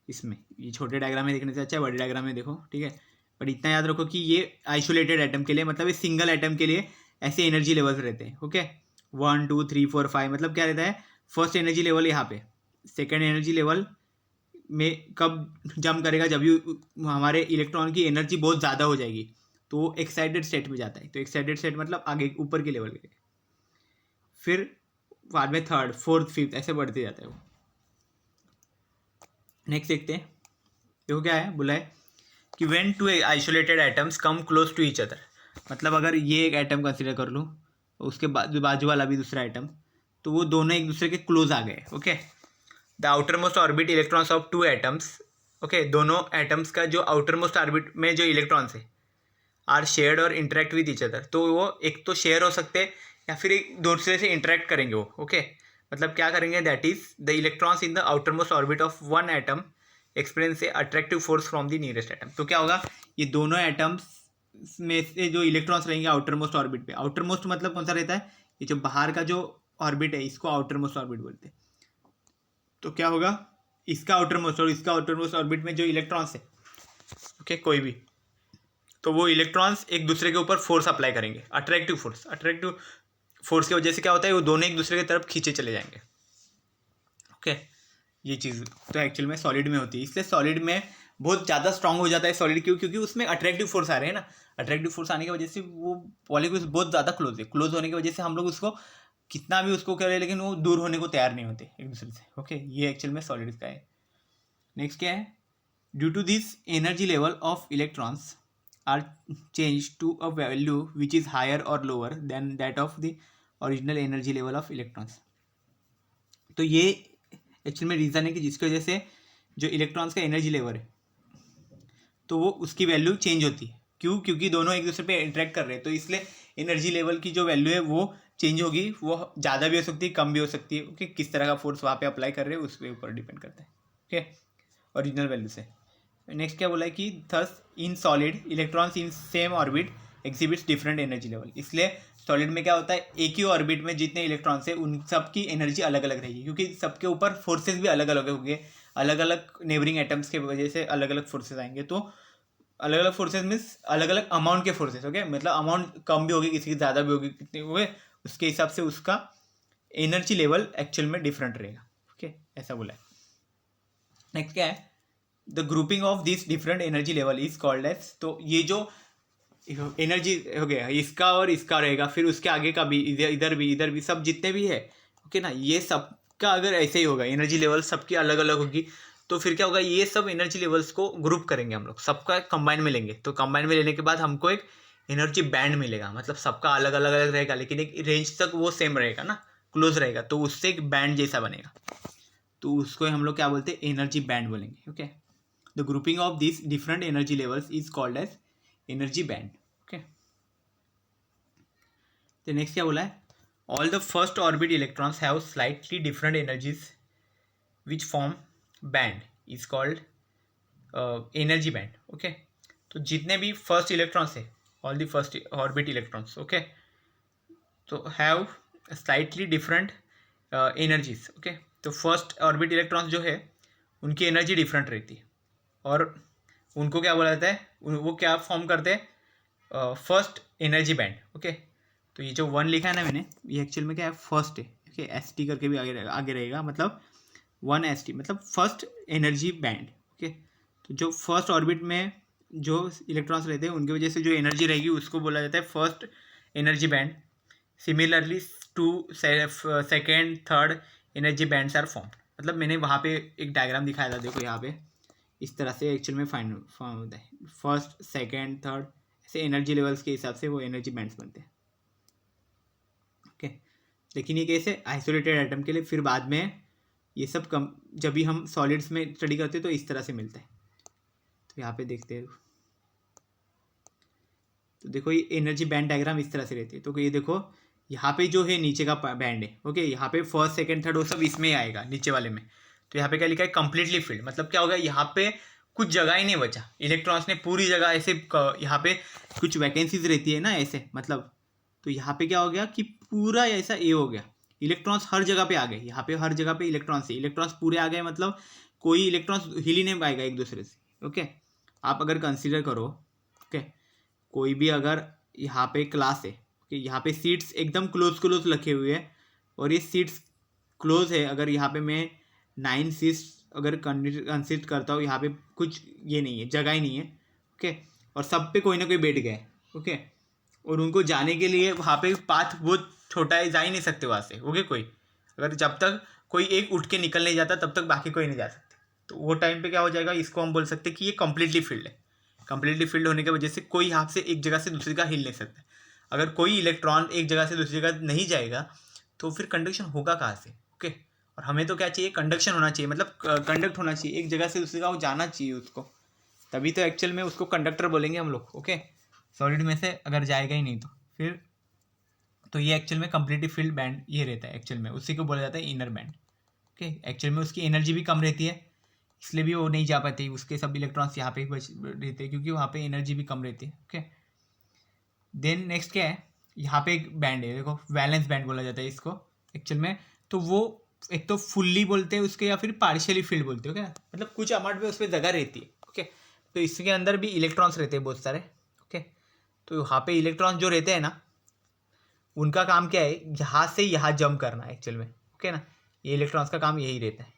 इसमें ये छोटे डायग्राम में देखने से अच्छा है बड़े डायग्राम में देखो, ठीक है। पर इतना याद रखो कि ये आइसोलेटेड एटम के लिए, मतलब इस सिंगल एटम के लिए ऐसे एनर्जी लेवल्स रहते हैं। ओके, 1 2 3 4 5, मतलब क्या रहता है, फर्स्ट एनर्जी लेवल यहाँ पे, सेकेंड एनर्जी लेवल में कब जंप करेगा, जब भी हमारे इलेक्ट्रॉन की एनर्जी बहुत ज़्यादा हो जाएगी, तो वो एक्साइटेड स्टेट में जाता है। तो एक्साइटेड स्टेट मतलब आगे ऊपर के लेवल के, फिर बाद में थर्ड, फोर्थ, फिफ्थ, ऐसे बढ़ते जाता है वो। नेक्स्ट देखते हैं, देखो क्या है, बोला है कि when two isolated atoms come close to each other, मतलब अगर ये एक एटम कंसिडर कर लूँ, उसके बाजू वाला भी दूसरा एटम, तो वो दोनों एक दूसरे के क्लोज आ गए। Okay, the outermost orbit electrons of 2 atoms, okay, दोनों एटम्स का जो आउटर मोस्ट ऑर्बिट में जो इलेक्ट्रॉन्स है आर शेयर्ड और इंटरेक्ट विद ईच अदर, तो वो एक तो शेयर हो सकते हैं या फिर एक दूसरे से इंटरेक्ट करेंगे वो। ओके, मतलब क्या करेंगे, that is the electrons in the outermost orbit of one atom experience A attractive force from the nearest atom. तो क्या होगा, ये दोनों एटम्स में से जो इलेक्ट्रॉन्स रहेंगे आउटर मोस्ट ऑर्बिट पे, आउटर मोस्ट मतलब कौन सा रहता है, ये जो बाहर का जो ऑर्बिट है इसको आउटर मोस्ट ऑर्बिट बोलते हैं। तो क्या होगा, इसका आउटर मोस्ट और इसका आउटर मोस्ट ऑर्बिट में जो इलेक्ट्रॉन्स है, ओके, कोई भी, तो वो इलेक्ट्रॉन्स एक दूसरे के ऊपर फोर्स अप्लाई करेंगे, अट्रैक्टिव फोर्स। अट्रैक्टिव फोर्स की वजह से क्या होता है, वो दोनों एक दूसरे की तरफ खींचे चले जाएंगे। ओके, ये चीज़ तो एक्चुअल में सॉलिड में होती है, इसलिए सॉलिड में बहुत ज़्यादा स्ट्रांग हो जाता है सॉलिड। क्यों? क्योंकि उसमें अट्रैक्टिव फोर्स आ रहे हैं ना, अट्रैक्टिव फोर्स आने की वजह से वो मॉलिक्यूल्स बहुत ज़्यादा क्लोज है, क्लोज होने की वजह से हम लोग उसको कितना भी उसको करें, लेकिन वो दूर होने को तैयार नहीं होते एक दूसरे से। ओके, ये एक्चुअल में सॉलिड का है। नेक्स्ट क्या है, due to this energy level of electrons are change to a value which is higher और lower than that of the original energy level of electrons. तो ये एक्चुअल में रीज़न है कि जिसकी वजह से जो इलेक्ट्रॉन्स का एनर्जी लेवल है तो वो उसकी वैल्यू चेंज होती है। क्यों? क्योंकि दोनों एक दूसरे पे इंटरेक्ट कर रहे हैं, तो इसलिए एनर्जी लेवल की जो वैल्यू है वो चेंज होगी, वो ज़्यादा भी हो सकती है, कम भी हो सकती है। ओके, किस तरह का फोर्स वहाँ पे अप्लाई कर रहे हैं उसके ऊपर डिपेंड करता है। ओके, ओरिजिनल वैल्यू से। नेक्स्ट क्या बोला है कि thus in solid electrons in same orbit exhibits different energy level. इसलिए सॉलिड में क्या होता है, एक ही ऑर्बिट में जितने इलेक्ट्रॉन्स है उन सब की एनर्जी अलग अलग रहेगी, क्योंकि सबके ऊपर फोर्सेस भी अलग अलग होंगे, अलग अलग नेबरिंग एटम्स के वजह से अलग अलग फोर्सेस आएंगे। तो अलग अलग फोर्सेस मीन्स अलग अलग अमाउंट के फोर्सेस। ओके, मतलब अमाउंट कम भी होगी, किसी की ज़्यादा भी होगी, कितनी हुए उसके हिसाब से उसका एनर्जी लेवल एक्चुअल में डिफरेंट रहेगा। ओके, ऐसा बोला है। नेक्स्ट क्या है, the grouping of this different energy level is called as, तो ये जो एनर्जी हो गया इसका और इसका रहेगा, फिर उसके आगे का भी, इधर भी सब जितने भी है, ओके ना, ये सब का अगर ऐसे ही होगा, एनर्जी लेवल सबकी अलग अलग होगी, तो फिर क्या होगा, ये सब एनर्जी लेवल्स को ग्रुप करेंगे हम लोग, सबका कंबाइन में लेंगे, तो कंबाइन में लेने के बाद हमको एक एनर्जी बैंड मिलेगा, मतलब सबका अलग अलग अलग रहेगा, लेकिन एक रेंज तक वो सेम रहेगा ना, क्लोज रहेगा, तो उससे एक बैंड जैसा बनेगा, तो उसको हम लोग क्या बोलते हैं, एनर्जी बैंड बोलेंगे। Okay, the grouping of this different energy levels is called as energy band. Okay, तो नेक्स्ट क्या बोला है, all the first orbit electrons have slightly different energies which form band is called energy band. Okay, तो जितने भी first electrons है, all the first orbit electrons, okay, तो have slightly different energies. Okay, तो first orbit electrons जो है उनकी energy different रहती है, और उनको क्या बोला जाता है, वो क्या फॉर्म करते हैं, फर्स्ट एनर्जी बैंड। ओके, तो ये जो 1 लिखा है ना मैंने, ये एक्चुअल में क्या है, फर्स्ट है। ओके, ST करके भी आगे रहेगा, मतलब 1ST मतलब फर्स्ट एनर्जी बैंड। ओके, तो जो फर्स्ट ऑर्बिट में जो इलेक्ट्रॉन्स रहते हैं उनकी वजह से जो एनर्जी रहेगी उसको बोला जाता है first energy band. Similarly to second third energy bands are form, मतलब मैंने वहाँ पे एक डायग्राम दिखाया था, देखो यहाँ पे इस तरह से एक्चुअल में फॉर्म होता है, फर्स्ट सेकेंड थर्ड ऐसे एनर्जी लेवल्स के हिसाब से वो एनर्जी बैंड्स बनते हैं। ओके, लेकिन ये कैसे, आइसोलेटेड एटम के लिए, फिर बाद में ये सब कम जब भी हम सॉलिड्स में स्टडी करते हैं तो इस तरह से मिलता है। तो यहाँ पे देखते हैं, तो देखो ये एनर्जी बैंड डायग्राम इस तरह से रहती है। तो ये देखो यहाँ पे जो है नीचे का बैंड है, ओके, यहाँ पे फर्स्ट सेकंड थर्ड वो सब इसमें आएगा नीचे वाले में। तो यहाँ पे क्या लिखा है, कंप्लीटली फिल्ड, मतलब क्या होगा, यहाँ पे कुछ जगह ही नहीं बचा, इलेक्ट्रॉन्स ने पूरी जगह ऐसे, यहाँ पे कुछ वैकेंसीज रहती है ना ऐसे, मतलब तो यहाँ पे क्या हो गया कि पूरा ऐसा ए हो गया, इलेक्ट्रॉन्स हर जगह पे आ गए, यहाँ पे हर जगह पे इलेक्ट्रॉन्स पूरे आ गए, मतलब कोई इलेक्ट्रॉन्स हिल ही नहीं पाएगा एक दूसरे से। ओके, आप अगर कंसिडर करो, ओके, कोई भी अगर यहाँ पे क्लास है, ओके, यहाँ पे सीट्स एकदम क्लोज रखे हुए हैं, और ये सीट्स क्लोज है, अगर यहाँ पे मैं 9 सीट्स अगर कंसिडर करता हूँ, यहाँ पे कुछ ये नहीं है, जगह ही नहीं है। ओके, और सब पे कोई ना कोई बैठ गए। ओके, और उनको जाने के लिए वहाँ पे पाथ बहुत छोटा है, जा ही नहीं सकते वहाँ से। ओके, कोई अगर जब तक कोई एक उठ के निकल नहीं जाता तब तक बाकी कोई नहीं जा सकते, तो वो टाइम पे क्या हो जाएगा, इसको हम बोल सकते हैं कि ये कम्प्लीटली फील्ड है। कम्प्लीटली फील्ड होने की वजह से कोई यहाँ से एक जगह से दूसरी जगह हिल नहीं सकता। अगर कोई इलेक्ट्रॉन एक जगह से दूसरी जगह नहीं जाएगा तो फिर कंडक्शन होगा कहाँ से। ओके, और हमें तो क्या चाहिए, कंडक्शन होना चाहिए, मतलब कंडक्ट होना चाहिए, एक जगह से दूसरी जगह वो जाना चाहिए उसको, तभी तो एक्चुअल में उसको कंडक्टर बोलेंगे हम लोग। ओके, सॉलिड में से अगर जाएगा ही नहीं तो फिर, तो ये एक्चुअल में कम्प्लीटली फील्ड बैंड ये रहता है एक्चुअल में, उसी को बोला जाता है इनर बैंड। ओके, एक्चुअल में उसकी एनर्जी भी कम रहती है, इसलिए भी वो नहीं जा पाते, उसके सब इलेक्ट्रॉन्स यहाँ पे ही बच रहते हैं, क्योंकि वहाँ पे एनर्जी भी कम रहती है। ओके, देन नेक्स्ट क्या है, यहाँ पे एक बैंड है, देखो वैलेंस बैंड बोला जाता है इसको एक्चुअल में, तो वो एक तो फुल्ली बोलते हैं उसके, या फिर पार्शियली फील्ड बोलते हो क्या, मतलब कुछ अमाउंट में उस पर जगह रहती है। ओके, तो इसके अंदर भी इलेक्ट्रॉन्स रहते हैं बहुत सारे। ओके, तो यहाँ पे इलेक्ट्रॉन्स जो रहते हैं ना, उनका काम क्या है, यहाँ से यहाँ जंप करना है एक्चुअल में। ओके ना, ये इलेक्ट्रॉन्स का काम यही रहता है।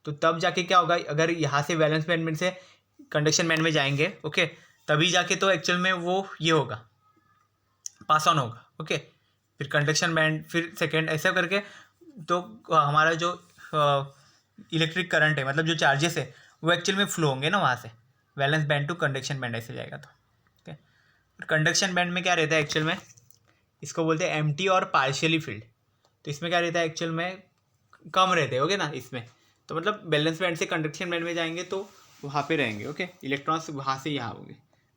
तो तब जाके क्या होगा, अगर यहाँ से वैलेंस बैंड में से कंडक्शन बैंड में जाएंगे, ओके, तभी जाके तो एक्चुअल में वो ये होगा, पास ऑन होगा। ओके, फिर कंडक्शन बैंड, फिर सेकेंड, ऐसा करके तो हमारा जो इलेक्ट्रिक करंट है, मतलब जो चार्जेस है वो एक्चुअल में फ्लो होंगे ना वहाँ से, valence band to conduction band ऐसे जाएगा। तो ओके, और कंडक्शन बैंड में क्या रहता है एक्चुअल में, इसको बोलते हैं एम्प्टी और पार्शियली फील्ड। तो इसमें क्या रहता है एक्चुअल में, कम रहते हैं। ओके ना, इसमें तो मतलब बैलेंस बैंड से कंडक्शन बैंड में जाएंगे तो वहाँ पे रहेंगे। ओके, इलेक्ट्रॉन्स वहाँ से यहाँ होंगे,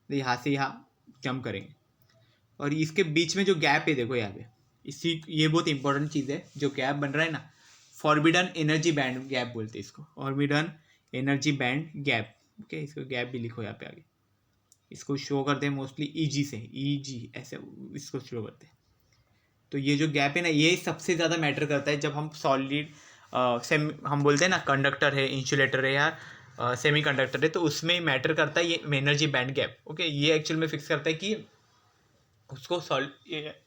तो यहाँ से यहाँ जंप करेंगे, और इसके बीच में जो गैप है देखो यहाँ पे, इसी ये बहुत इंपॉर्टेंट चीज़ है, जो गैप बन रहा है ना, फॉरबिडन एनर्जी बैंड गैप बोलते हैं इसको, forbidden energy band gap. Okay, इसको गैप भी लिखो यहाँ पे आगे, इसको शो करते हैं मोस्टली EG से, EG ऐसे इसको शो करते हैं। तो ये जो गैप है ना, ये सबसे ज़्यादा मैटर करता है जब हम सॉलिड हम बोलते हैं ना कंडक्टर है, इंसुलेटर है या सेमी कंडक्टर है, तो उसमें मैटर करता है ये एनर्जी बैंड गैप। ओके, ये एक्चुअल में फिक्स करता है कि उसको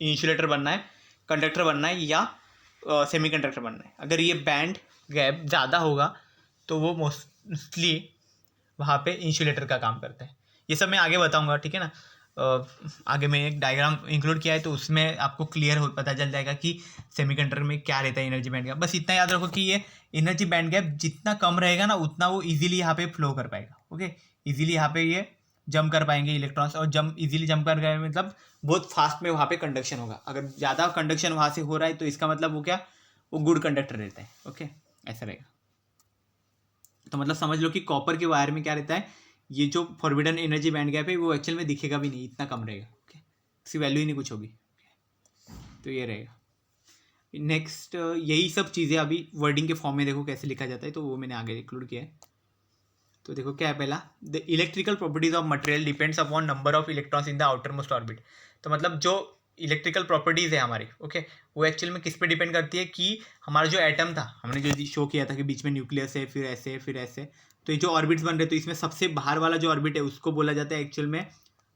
इंसुलेटर बनना है, कंडक्टर बनना है, या सेमीकंडक्टर बन रहे हैं। अगर ये बैंड गैप ज़्यादा होगा तो वो मोस्टली वहाँ पे इंसुलेटर का काम करता है। ये सब मैं आगे बताऊंगा, ठीक है ना। आगे मैं एक डायग्राम इंक्लूड किया है तो उसमें आपको क्लियर हो पता चल जाएगा कि सेमीकंडक्टर में क्या रहता है एनर्जी बैंड गैप। बस इतना याद रखो कि ये एनर्जी बैंड गैप जितना कम रहेगा ना उतना वो इजीली यहाँ पे फ्लो कर पाएगा। ओके, इजीली यहाँ पे ये जंप कर पाएंगे इलेक्ट्रॉन्स, और इजीली जंप कर गए मतलब बहुत फास्ट में वहाँ पे कंडक्शन होगा। अगर ज़्यादा कंडक्शन वहाँ से हो रहा है तो इसका मतलब वो क्या, वो गुड कंडक्टर रहता है। ओके, ऐसा रहेगा। तो मतलब समझ लो कि कॉपर के वायर में क्या रहता है, ये जो फॉरबिडन एनर्जी बैंड गैप है वो एक्चुअल में दिखेगा भी नहीं, इतना कम रहेगा। ओके, इसकी वैल्यू ही नहीं कुछ होगी। तो ये रहेगा। नेक्स्ट यही सब चीज़ें अभी वर्डिंग के फॉर्म में देखो कैसे लिखा जाता है, तो वो मैंने आगे इंक्लूड किया है। तो देखो क्या है पहला, the electrical properties of material depends upon number of electrons in the outermost orbit. तो मतलब जो इलेक्ट्रिकल प्रॉपर्टीज़ है हमारी, ओके, वो एक्चुअल में किस पे डिपेंड करती है कि हमारा जो एटम था, हमने जो शो किया था कि बीच में न्यूक्लियस है, फिर ऐसे फिर ऐसे, तो ये जो ऑर्बिट्स बन रहे तो इसमें सबसे बाहर वाला जो ऑर्बिट है उसको बोला जाता है एक्चुअल में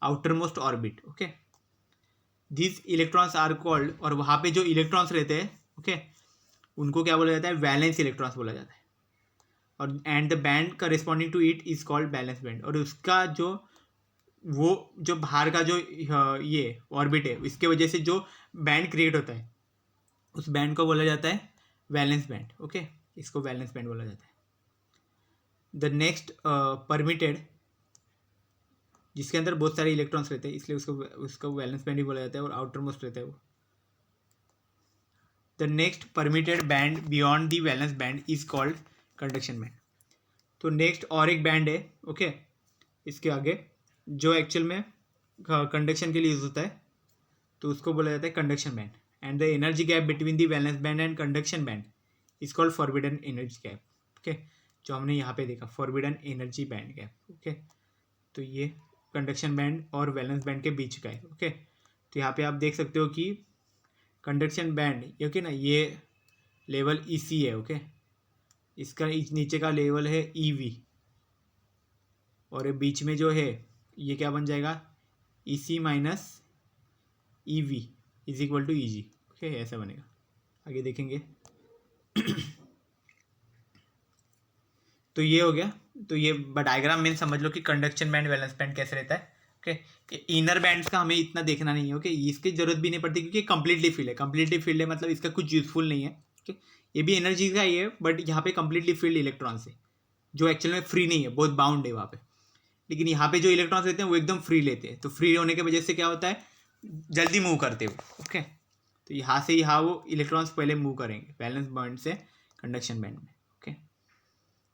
outermost orbit. Okay, this electrons are called, और वहाँ पे जो इलेक्ट्रॉन्स रहते हैं, ओके, उनको क्या बोला जाता है, वैलेंस इलेक्ट्रॉन्स बोला जाता है। और and the band corresponding to it is called valence band. और उसका जो वो जो बाहर का जो ये ऑर्बिट है इसके वजह से जो बैंड क्रिएट होता है उस बैंड को बोला जाता है वैलेंस बैंड। ओके, इसको वैलेंस बैंड बोला जाता है। द नेक्स्ट परमिटेड, जिसके अंदर बहुत सारे इलेक्ट्रॉन्स रहते हैं इसलिए उसको वैलेंस बैंड ही बोला जाता है, और आउटर मोस्ट रहता है वो। The next permitted band beyond the valence band is called conduction band. तो नेक्स्ट और एक बैंड है, ओके, इसके आगे जो एक्चुअल में कंडक्शन के लिए यूज होता है, तो उसको बोला जाता है conduction band. And the energy gap between the valence band and conduction band is called forbidden energy gap. Okay, जो हमने यहाँ पे देखा forbidden energy band gap. Okay, तो ये कंडक्शन बैंड और वैलेंस बैंड के बीच का है। ओके, तो यहाँ पे आप देख सकते हो कि कंडक्शन बैंड, ओके ना, ये लेवल EC है। ओके, इसका नीचे का लेवल है EV, और बीच में जो है ये क्या बन जाएगा, EC minus EV is equal to EG। Okay, ऐसा बनेगा, आगे देखेंगे। तो ये हो गया। तो ये डायग्राम में समझ लो कि कंडक्शन बैंड वैलेंस बैंड कैसे रहता है। ओके, इनर बैंड्स का हमें इतना देखना नहीं है। ओके, इसकी जरूरत भी नहीं पड़ती क्योंकि कंप्लीटली फील्ड है। कंप्लीटली फील्ड है मतलब इसका कुछ यूजफुल नहीं है। ओके, ये भी एनर्जी का ही है बट यहाँ पे कंप्लीटली फील्ड इलेक्ट्रॉन से जो एक्चुअल में फ्री नहीं है, बहुत बाउंड है वहाँ पे। लेकिन यहाँ पे जो इलेक्ट्रॉन्स रहते हैं वो एकदम फ्री लेते हैं, तो फ्री होने की वजह से क्या होता है, जल्दी मूव करते हैं वो। ओके, तो यहाँ से यहाँ वो इलेक्ट्रॉन्स पहले मूव करेंगे वैलेंस बैंड से कंडक्शन बैंड में। ओके,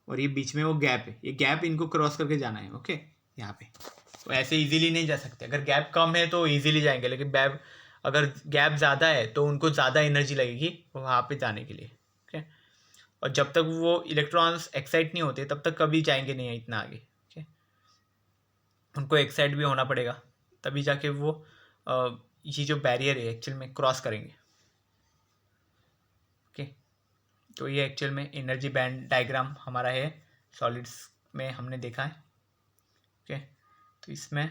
और ये बीच में वो गैप है, ये गैप इनको क्रॉस करके जाना है। ओके, यहाँ पे तो ऐसे इजीली नहीं जा सकते। अगर गैप कम है तो इजीली जाएंगे, लेकिन अगर गैप ज़्यादा है तो उनको ज़्यादा एनर्जी लगेगी वहाँ पे जाने के लिए। ओके, और जब तक वो इलेक्ट्रॉन्स एक्साइट नहीं होते तब तक कभी जाएंगे नहीं इतना आगे। ओके, उनको एक्साइट भी होना पड़ेगा तभी जाके वो ये जो बैरियर है एक्चुअल में क्रॉस करेंगे। ओके, तो ये एक्चुअल में एनर्जी बैंड डायग्राम हमारा है, सॉलिड्स में हमने देखा है। ओके, तो इसमें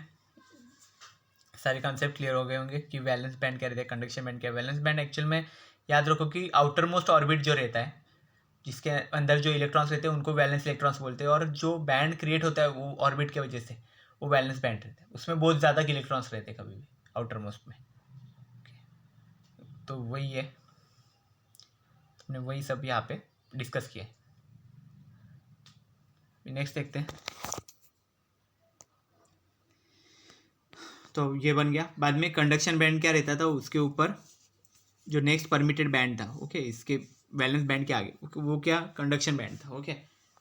सारे कॉन्सेप्ट क्लियर हो गए होंगे कि वैलेंस बैंड क्या रहता है, कंडक्शन बैंड क्या है। वैलेंस बैंड एक्चुअल में याद रखो कि आउटर मोस्ट ऑर्बिट जो रहता है जिसके अंदर जो इलेक्ट्रॉन्स रहते हैं उनको वैलेंस इलेक्ट्रॉन्स बोलते हैं, और जो बैंड क्रिएट होता है वो ऑर्बिट की वजह से वो वैलेंस बैंड रहता है, उसमें बहुत ज़्यादा इलेक्ट्रॉन्स रहते हैं कभी भी आउटर मोस्ट में। तो वही है, हमने वही सब यहाँ पे डिस्कस किया है। नेक्स्ट देखते हैं। तो ये बन गया। बाद में कंडक्शन बैंड क्या रहता था, उसके ऊपर जो नेक्स्ट परमिटेड बैंड था, ओके, इसके वैलेंस बैंड के आगे वो क्या कंडक्शन बैंड था। ओके,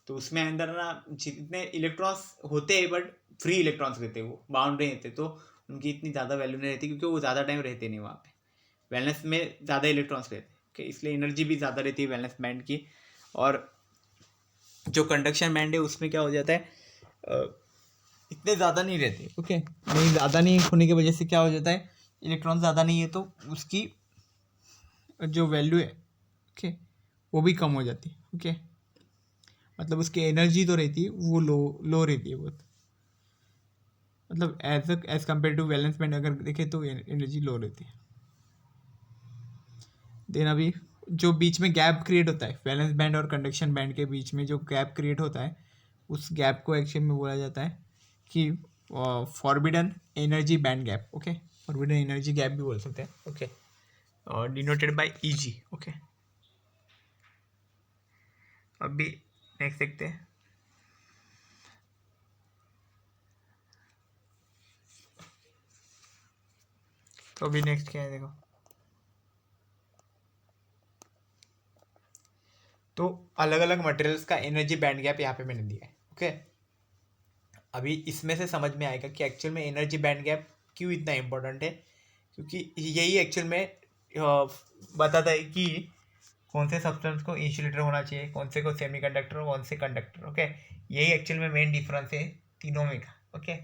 तो उसमें अंदर ना जितने इलेक्ट्रॉन्स होते हैं बट फ्री इलेक्ट्रॉन्स रहते हैं, वो बाउंड नहीं रहते, तो उनकी इतनी ज़्यादा वैल्यू नहीं रहती क्योंकि वो ज़्यादा टाइम रहते नहीं वहाँ पे। वैलेंस में ज़्यादा इलेक्ट्रॉन्स रहते हैं, ओके, इसलिए एनर्जी भी ज़्यादा रहती है वैलेंस बैंड की। और जो कंडक्शन बैंड है उसमें क्या हो जाता है, इतने ज़्यादा नहीं रहते। ओके, नहीं ज़्यादा नहीं होने की वजह से क्या हो जाता है, इलेक्ट्रॉन ज़्यादा नहीं है तो उसकी जो वैल्यू है, ओके, वो भी कम हो जाती है। ओके, मतलब उसकी एनर्जी तो रहती है वो लो रहती है बहुत, मतलब as compare to valence band अगर देखें तो एनर्जी लो रहती है। देन अभी जो बीच में गैप क्रिएट होता है वैलेंस बैंड और कंडक्शन बैंड के बीच में जो गैप क्रिएट होता है उस गैप को एक्चुअली में बोला जाता है कि forbidden energy band gap. Okay, forbidden energy gap भी बोल सकते हैं। Okay, denoted by easy. Okay, अभी नेक्स्ट देखते हैं। तो अभी नेक्स्ट क्या है देखो, तो अलग अलग मटेरियल्स का एनर्जी बैंड गैप यहाँ पे मैंने दिया है। ओके, अभी इसमें से समझ में आएगा कि एक्चुअल में एनर्जी बैंड गैप क्यों इतना इम्पोर्टेंट है, क्योंकि यही एक्चुअल में बताता है कि कौन से सब्सटेंस को इंसुलेटर होना चाहिए, कौन से को सेमीकंडक्टर और कौन से कंडक्टर। ओके, यही एक्चुअल में मेन डिफरेंस है तीनों में का। ओके,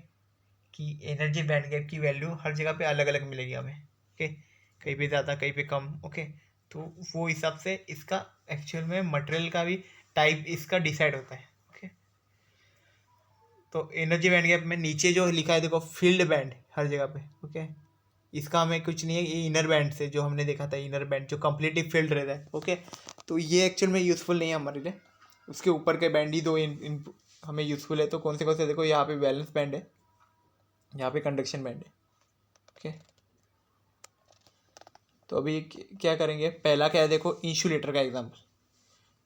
कि एनर्जी बैंड गैप की वैल्यू हर जगह पे अलग अलग मिलेगी हमें। ओके, कहीं पे ज़्यादा कहीं पे कम। ओके, तो वो हिसाब से इसका एक्चुअल में मटेरियल का भी टाइप इसका डिसाइड होता है। ओके, तो एनर्जी बैंड गैप में नीचे जो लिखा है देखो, फील्ड बैंड हर जगह पे। ओके, इसका हमें कुछ नहीं है, ये इनर बैंड से जो हमने देखा था, इनर बैंड जो कम्प्लीटली फील्ड रहता है। ओके, तो ये एक्चुअल में यूज़फुल नहीं है हमारे लिए, उसके ऊपर के बैंड ही दो इन हमें यूज़फुल है। तो कौन से देखो, यहाँ पे बैलेंस बैंड है, यहाँ पे कंडक्शन बैंड है। ओके, तो अभी क्या करेंगे, पहला क्या है देखो, इंसुलेटर का एग्जाम्पल।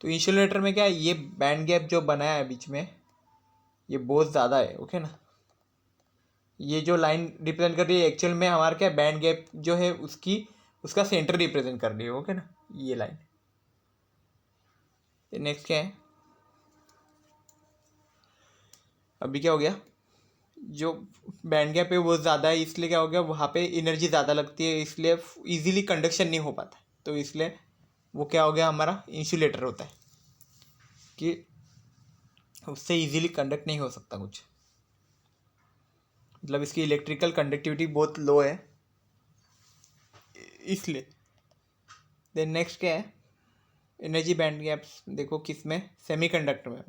तो इंसुलेटर में क्या है, ये बैंड गैप जो बनाया है बीच में, ये बहुत ज़्यादा है। ओके ना, ये जो लाइन रिप्रेजेंट कर रही है एक्चुअल में हमारा क्या बैंड गैप जो है उसका सेंटर रिप्रेजेंट कर रही है। ओके ना, ये लाइन। नेक्स्ट क्या है, अभी क्या हो गया, जो बैंड गैप है वो ज़्यादा है, इसलिए क्या हो गया, वहाँ पे एनर्जी ज़्यादा लगती है, इसलिए इजीली कंडक्शन नहीं हो पाता। तो इसलिए वो क्या हो गया, हमारा इंसुलेटर होता है कि उससे इजीली कंडक्ट नहीं हो सकता कुछ, मतलब इसकी इलेक्ट्रिकल कंडक्टिविटी बहुत लो है इसलिए। देन नेक्स्ट क्या है, एनर्जी बैंड गैप्स देखो किस में, सेमीकंडक्टर में।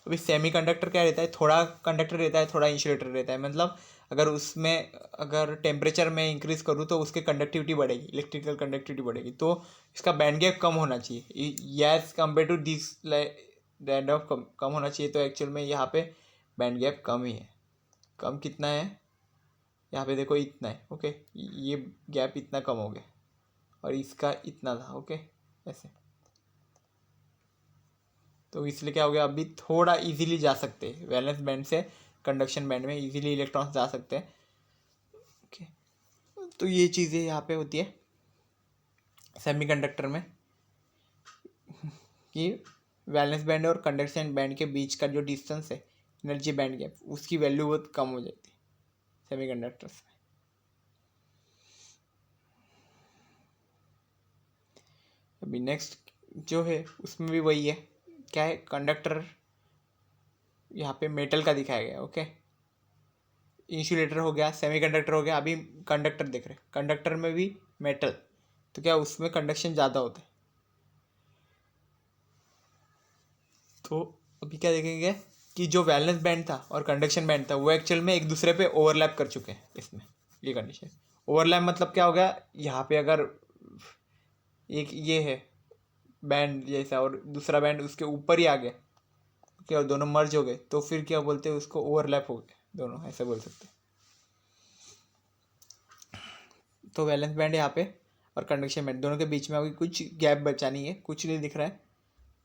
अभी सेमीकंडक्टर क्या रहता है, थोड़ा कंडक्टर रहता है, थोड़ा इंसुलेटर रहता है। मतलब अगर उसमें अगर टेम्परेचर में इंक्रीज करूँ तो उसकी कंडक्टिविटी बढ़ेगी, इलेक्ट्रिकल कंडक्टिविटी बढ़ेगी, तो इसका बैंड गैप कम होना चाहिए, as compare to this band of कम होना चाहिए। तो एक्चुअल में यहाँ पे बैंड गैप कम ही है। कम कितना है, यहाँ पे देखो इतना है। ओके, ये गैप इतना कम हो गया और इसका इतना था। ओके, ऐसे, तो इसलिए क्या हो गया, अभी थोड़ा इजीली जा सकते हैं वैलेंस बैंड से कंडक्शन बैंड में, इजीली इलेक्ट्रॉन्स जा सकते हैं। ओके, तो ये चीज़ें यहाँ पे होती है सेमीकंडक्टर में, कि वैलेंस बैंड और कंडक्शन बैंड के बीच का जो डिस्टेंस है, एनर्जी बैंड गैप, उसकी वैल्यू बहुत कम हो जाती है सेमीकंडक्टर्स में। अभी नेक्स्ट जो है उसमें भी वही है, क्या है, कंडक्टर यहाँ पे मेटल का दिखाया गया। ओके, इंसुलेटर हो गया, सेमीकंडक्टर हो गया, अभी कंडक्टर देख रहे हैं, कंडक्टर में भी मेटल, तो क्या उसमें कंडक्शन ज़्यादा होता है। तो अभी क्या देखेंगे कि जो वैलेंस बैंड था और कंडक्शन बैंड था वो एक्चुअल में एक दूसरे पे ओवरलैप कर चुके हैं इसमें। ये कंडीशन ओवरलैप मतलब क्या हो गया, यहाँ पे अगर एक ये है बैंड जैसा और दूसरा बैंड उसके ऊपर ही आ गया, क्या दोनों मर्ज हो गए, तो फिर क्या बोलते हैं उसको, ओवरलैप हो गए दोनों, ऐसे बोल सकते हैं। तो वैलेंस बैंड यहाँ पे और कंडक्शन बैंड दोनों के बीच में अभी कुछ गैप बचा नहीं है, कुछ नहीं दिख रहा है,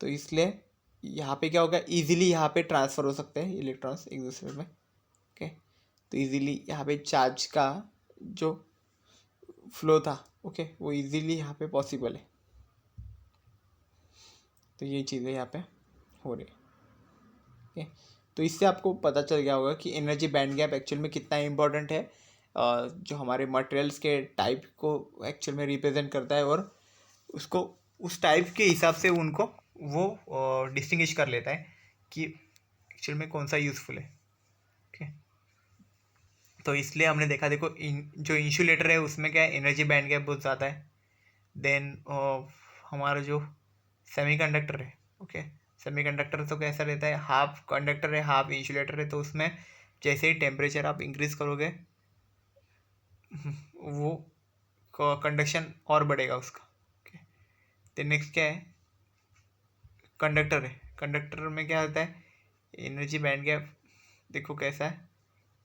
तो इसलिए यहाँ पे क्या होगा, इजीली यहाँ पे ट्रांसफ़र हो सकते हैं इलेक्ट्रॉन्स एक दूसरे में। ओके, तो इजीली यहाँ पे चार्ज का जो फ्लो था, ओके, वो इजीली यहाँ पे पॉसिबल है। तो ये चीज़ें यहाँ पे हो रही है। ओके, तो इससे आपको पता चल गया होगा कि एनर्जी बैंड गैप एक्चुअल में कितना इंपॉर्टेंट है, जो हमारे मटेरियल्स के टाइप को एक्चुअल में रिप्रेजेंट करता है, और उसको उस टाइप के हिसाब से उनको वो डिस्टिंग्विश कर लेता है कि एक्चुअल में कौन सा यूज़फुल है। ओके, तो इसलिए हमने देखा देखो, जो इंसुलेटर है उसमें क्या है, एनर्जी बैंड गैप बहुत ज़्यादा है। देन हमारा जो सेमीकंडक्टर है, ओके, सेमीकंडक्टर तो कैसा रहता है, हाफ कंडक्टर है हाफ इंसुलेटर है, तो उसमें जैसे ही टेम्परेचर आप इंक्रीज करोगे वो कंडक्शन और बढ़ेगा उसका। ओके, तो नेक्स्ट क्या है, कंडक्टर है। कंडक्टर में क्या होता है, एनर्जी बैंड गैप देखो कैसा है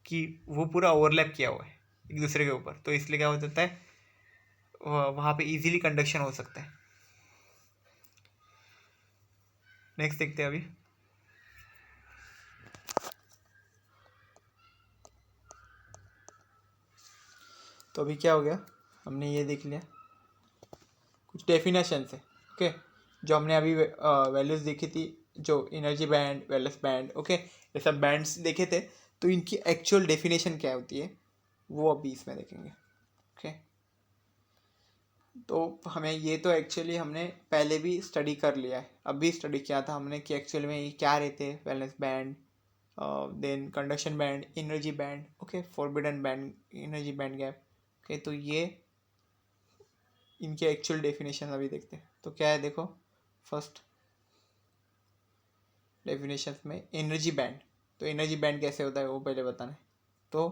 कि वो पूरा ओवरलैप किया हुआ है एक दूसरे के ऊपर, तो इसलिए क्या हो जाता है, वहाँ पे इजीली कंडक्शन हो सकता है। नेक्स्ट देखते हैं अभी। तो अभी क्या हो गया, हमने ये देख लिया कुछ डेफिनेशन है, ओके, जो हमने अभी वैल्यूज देखी थी, जो energy band, wellness band, okay, ये सब बैंड्स देखे थे, तो इनकी एक्चुअल डेफिनेशन क्या होती है वो अभी इसमें देखेंगे, ओके। तो हमें ये तो एक्चुअली हमने पहले भी स्टडी कर लिया है, अभी स्टडी किया था हमने कि एक्चुअल में ये क्या रहते हैं, valence band, then conduction band, energy band, okay, forbidden band, energy band gap, okay. तो ये इनके एक्चुअल डेफिनेशन अभी देखते हैं। तो क्या है देखो, फर्स्ट डेफिनेशन में एनर्जी बैंड, तो एनर्जी बैंड कैसे होता है वो पहले बताना है। तो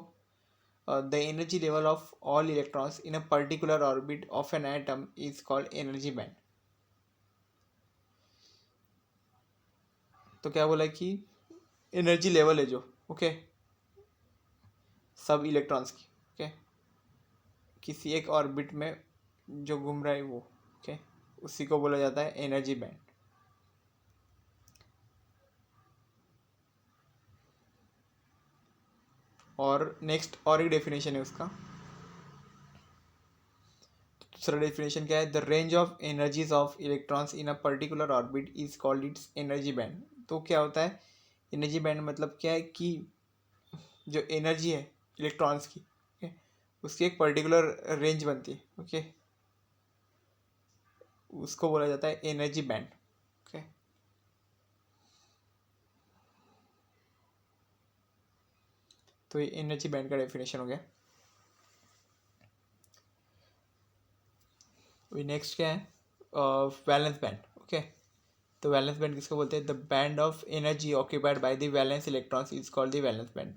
the energy level of all electrons in a particular orbit of an atom is called energy band. तो क्या बोला कि एनर्जी लेवल है जो, ओके, सब इलेक्ट्रॉन्स की, ओके, किसी एक ऑर्बिट में जो घूम रहा है वो, ओके, उसी को बोला जाता है एनर्जी बैंड। और नेक्स्ट और एक डेफिनेशन है उसका, दूसरा डेफिनेशन क्या है, the range of energies of electrons in a particular orbit is called its energy band. तो क्या होता है एनर्जी बैंड, मतलब क्या है कि जो एनर्जी है इलेक्ट्रॉन्स की, ओके, उसकी एक पर्टिकुलर रेंज बनती है, ओके, उसको बोला जाता है एनर्जी बैंड, ओके। तो ये एनर्जी बैंड का डेफिनेशन हो गया। अभी नेक्स्ट क्या है, वैलेंस बैंड, ओके। तो वैलेंस बैंड किसको बोलते हैं, the band of energy occupied by the valence electrons is called the valence band.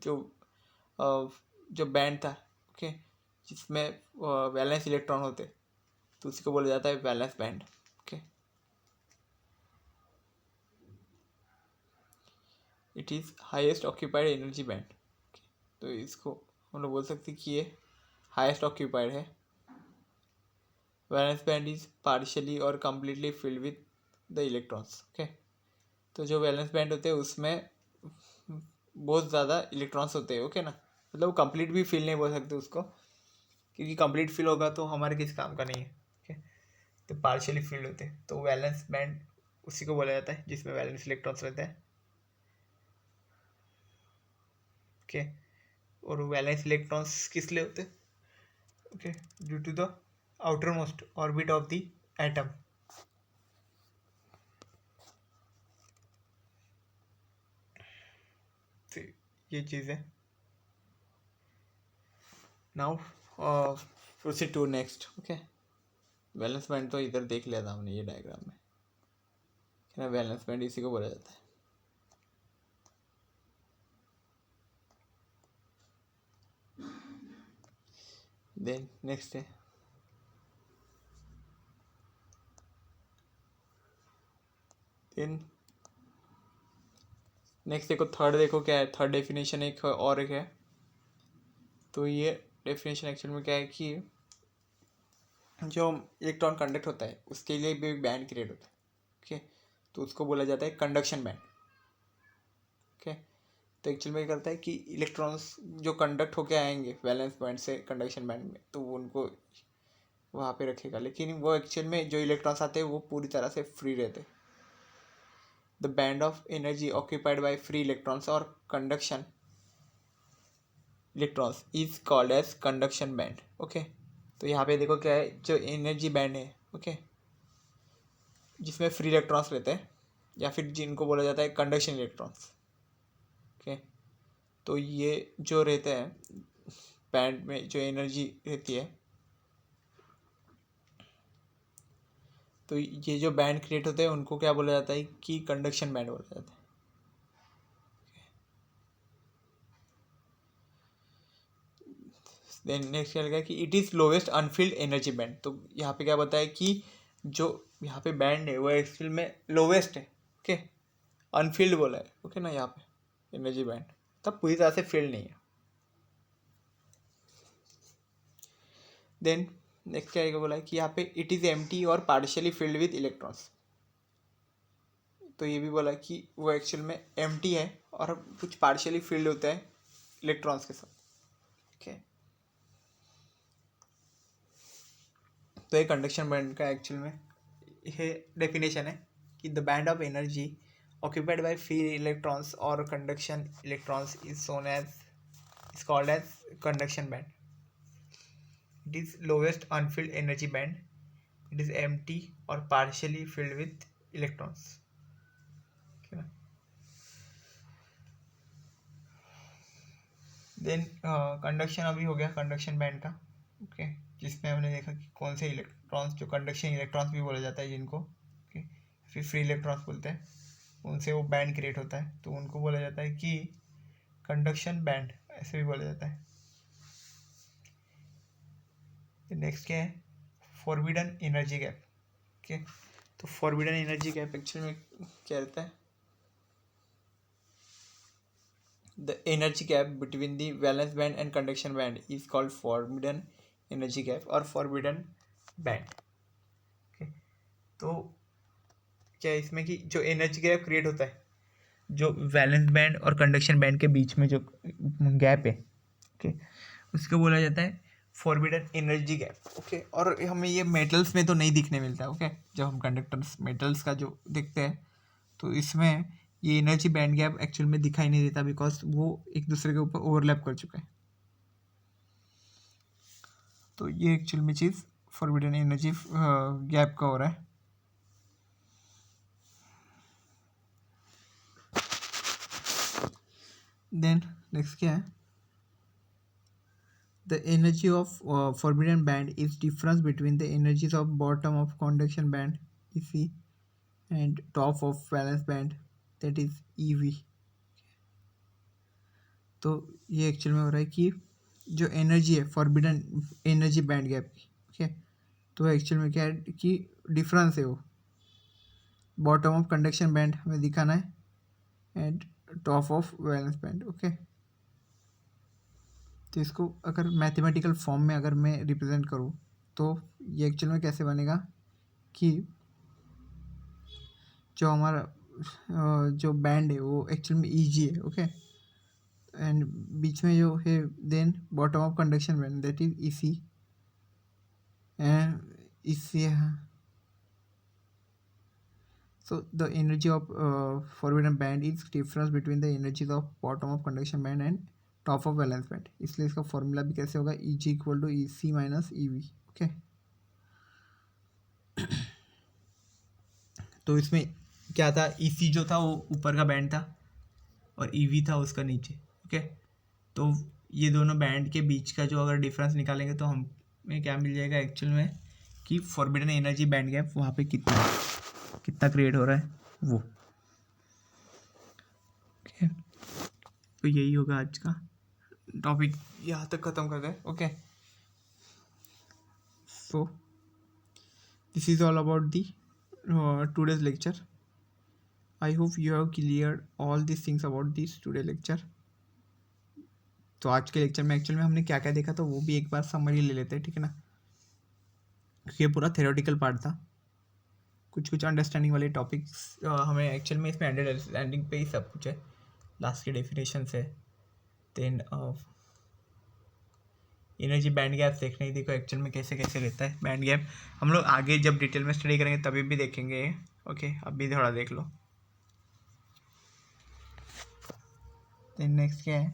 जो बैंड था, ओके, जिसमें वैलेंस इलेक्ट्रॉन होते, तो उसको बोला जाता है valence band, okay. It is highest occupied energy band, तो इसको हम लोग बोल सकते हैं कि ये हाईएस्ट ऑक्यूपाइड है। वैलेंस बैंड इज पार्शियली और completely filled with the electrons, okay. तो जो वैलेंस बैंड होते हैं उसमें बहुत ज़्यादा इलेक्ट्रॉन्स होते हैं, ओके ना, मतलब कंप्लीट भी फिल नहीं बोल सकते उसको, क्योंकि कंप्लीट फिल होगा तो हमारे किस काम का नहीं है, ओके। तो पार्शियली फिल्ड होते हैं, तो वैलेंस बैंड उसी को बोला जाता है जिसमें वैलेंस इलेक्ट्रॉन्स रहते हैं, ओके। और वैलेंस इलेक्ट्रॉन्स किस लिए होते हैं, okay, due to the outermost orbit of the atom. तो ये चीज़ है। Now proceed to next, okay. Valence band तो इधर देख लिया था हमने ये डायग्राम में, क्या ना, वैलेंस बैंड इसी को बोला जाता है। देन नेक्स्ट है देन नेक्स्ट देखो, थर्ड देखो क्या है, थर्ड डेफिनेशन एक और एक है। तो ये डेफिनेशन एक्चुअल में क्या है कि जो इलेक्ट्रॉन कंडक्ट होता है उसके लिए भी बैंड क्रिएट होता है, ओके। तो उसको बोला जाता है कंडक्शन बैंड, ओके। तो एक्चुअल में क्या करता है कि इलेक्ट्रॉन्स जो कंडक्ट होके आएंगे वैलेंस बैंड से कंडक्शन बैंड में, तो उनको वहाँ पे रखेगा, लेकिन वो एक्चुअल में जो इलेक्ट्रॉन्स आते हैं वो पूरी तरह से फ्री रहते हैं। The band of energy occupied by free electrons और conduction electrons is called as conduction band, okay. तो यहाँ पे देखो क्या है, जो एनर्जी बैंड है, ओके, जिसमें फ्री इलेक्ट्रॉन्स रहते हैं या फिर जिनको बोला जाता है कंडक्शन इलेक्ट्रॉन्स, ओके। तो ये जो रहते हैं बैंड में जो एनर्जी रहती है, तो ये जो बैंड क्रिएट होते हैं उनको क्या बोला जाता है कि कंडक्शन बैंड बोला जाता है। देन नेक्स्ट क्या लगा कि it is lowest Anfield energy band. तो यहाँ पे क्या बताया कि जो यहाँ पे बैंड है वो एक्चुअल में लोवेस्ट है, ओके, अनफील्ड बोला है, ओके ना, यहाँ पे एनर्जी बैंड तब पूरी तरह से फील्ड नहीं है। देन नेक्स्ट क्या आएगा बोला है कि यहाँ पे इट इज़ एम्प्टी और पार्शियली फिल्ड विद इलेक्ट्रॉन्स। तो ये भी बोला कि वो एक्चुअल में एम्प्टी है और कुछ पार्शियली फिल्ड होता है इलेक्ट्रॉन्स के साथ, ओके। तो ये कंडक्शन बैंड का एक्चुअल में ये डेफिनेशन है कि the band of energy occupied by free electrons or conduction electrons is called as conduction band. It is lowest unfilled energy band. It is empty or partially filled with electrons. Okay. Then conduction अभी हो गया conduction band का, okay, जिसमें हमने देखा कि कौन से इलेक्ट्रॉन्स, जो कंडक्शन इलेक्ट्रॉन्स भी बोला जाता है जिनको, okay, फिर फ्री इलेक्ट्रॉन्स बोलते हैं, उनसे वो बैंड क्रिएट होता है, तो उनको बोला जाता है कि कंडक्शन बैंड, ऐसे भी बोला जाता है। नेक्स्ट क्या है, फॉरबिडन एनर्जी गैप, ओके। तो फॉरबिडन एनर्जी गैप एक्चुअल में क्या रहता है, the energy gap between the valence band and conduction band is called forbidden energy gap और फॉरबिडन बैंड, ओके। तो क्या है इसमें कि जो एनर्जी गैप क्रिएट होता है जो वैलेंस बैंड और कंडक्शन बैंड के बीच में जो गैप है, ओके, उसको बोला जाता है फॉरबिडन एनर्जी गैप, ओके। और हमें ये मेटल्स में तो नहीं दिखने मिलता है, ओके। जब हम कंडक्टर्स मेटल्स का जो देखते हैं तो इसमें ये एनर्जी बैंड गैप एक्चुअल में दिखाई नहीं देता, बिकॉज वो एक दूसरे के ऊपर ओवरलैप कर चुका है। तो ये एक्चुअल में चीज़ फॉरबिडन एनर्जी गैप का हो रहा है। देन नेक्स्ट क्या है, the energy of forbidden band is difference between the energies of bottom of conduction band EC and top of valence band, that is EV। तो ये एक्चुअल में हो रहा है कि जो एनर्जी है फॉरबिडन एनर्जी बैंड गैप की, ओके, तो एक्चुअल में क्या है कि डिफरेंस है वो बॉटम ऑफ कंडक्शन बैंड हमें दिखाना है and top of valence band, okay. तो इसको अगर मैथमेटिकल फॉर्म में अगर मैं रिप्रेजेंट करूँ तो ये एक्चुअल में कैसे बनेगा कि जो हमारा जो बैंड है वो एक्चुअल में ईजी है, ओके, एंड बीच में जो है then bottom of conduction band that is EC and इससे so the energy of forbidden band is difference between the energies of bottom of conduction band and top of valence band, इसलिए इसका formula भी कैसे होगा Eg equal to E C minus E V, okay. तो इसमें क्या था, ई सी जो था वो ऊपर का बैंड था और ई वी था उसका नीचे, ओके। तो ये दोनों बैंड के बीच का जो अगर डिफरेंस निकालेंगे तो हमें क्या मिल जाएगा एक्चुअल में कि फॉरबिडन एनर्जी बैंड गैप वहाँ पे कितना क्रिएट हो रहा है वो, ओके। तो यही होगा आज का टॉपिक, यहाँ तक ख़त्म कर दें, okay. So this is all about the today's lecture. I hope you have cleared all these things about this today lecture. तो आज के लेक्चर में एक्चुअल में हमने क्या क्या देखा तो वो भी एक बार समरी ले लेते हैं, ठीक है ना, क्योंकि ये पूरा थ्योरेटिकल पार्ट था, कुछ अंडरस्टैंडिंग वाले टॉपिक्स हमें एक्चुअल में इसमें अंडरस्टैंडिंग पे ही सब कुछ है, लास्ट की डेफिनेशन से। देन एनर्जी बैंड गैप देखने देखो एक्चुअल में कैसे कैसे रहता है बैंड गैप, हम लोग आगे जब डिटेल में स्टडी करेंगे तभी भी देखेंगे, ओके। अभी थोड़ा देख लो। देन नेक्स्ट क्या है,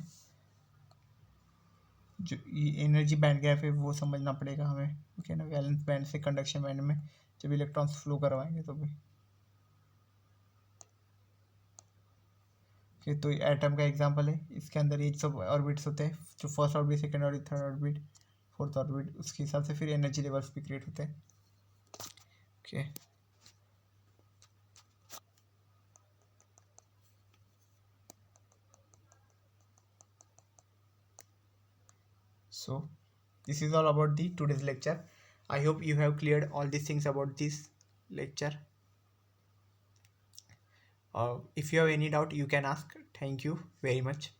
जो ये एनर्जी बैंड गैप है वो समझना पड़ेगा हमें, ओके ना, वैलेंस बैंड से कंडक्शन बैंड में जब इलेक्ट्रॉन्स फ्लो करवाएंगे तो भी, ओके। तो एटम का एग्जांपल है, इसके अंदर ये सब ऑर्बिट्स होते हैं, जो first orbit, second orbit, third orbit, fourth orbit, उसके हिसाब से फिर एनर्जी लेवल्स भी क्रिएट होते हैं, okay. So this is all about the today's lecture. I hope you have cleared all these things about this lecture. If you have any doubt, you can ask. Thank you very much.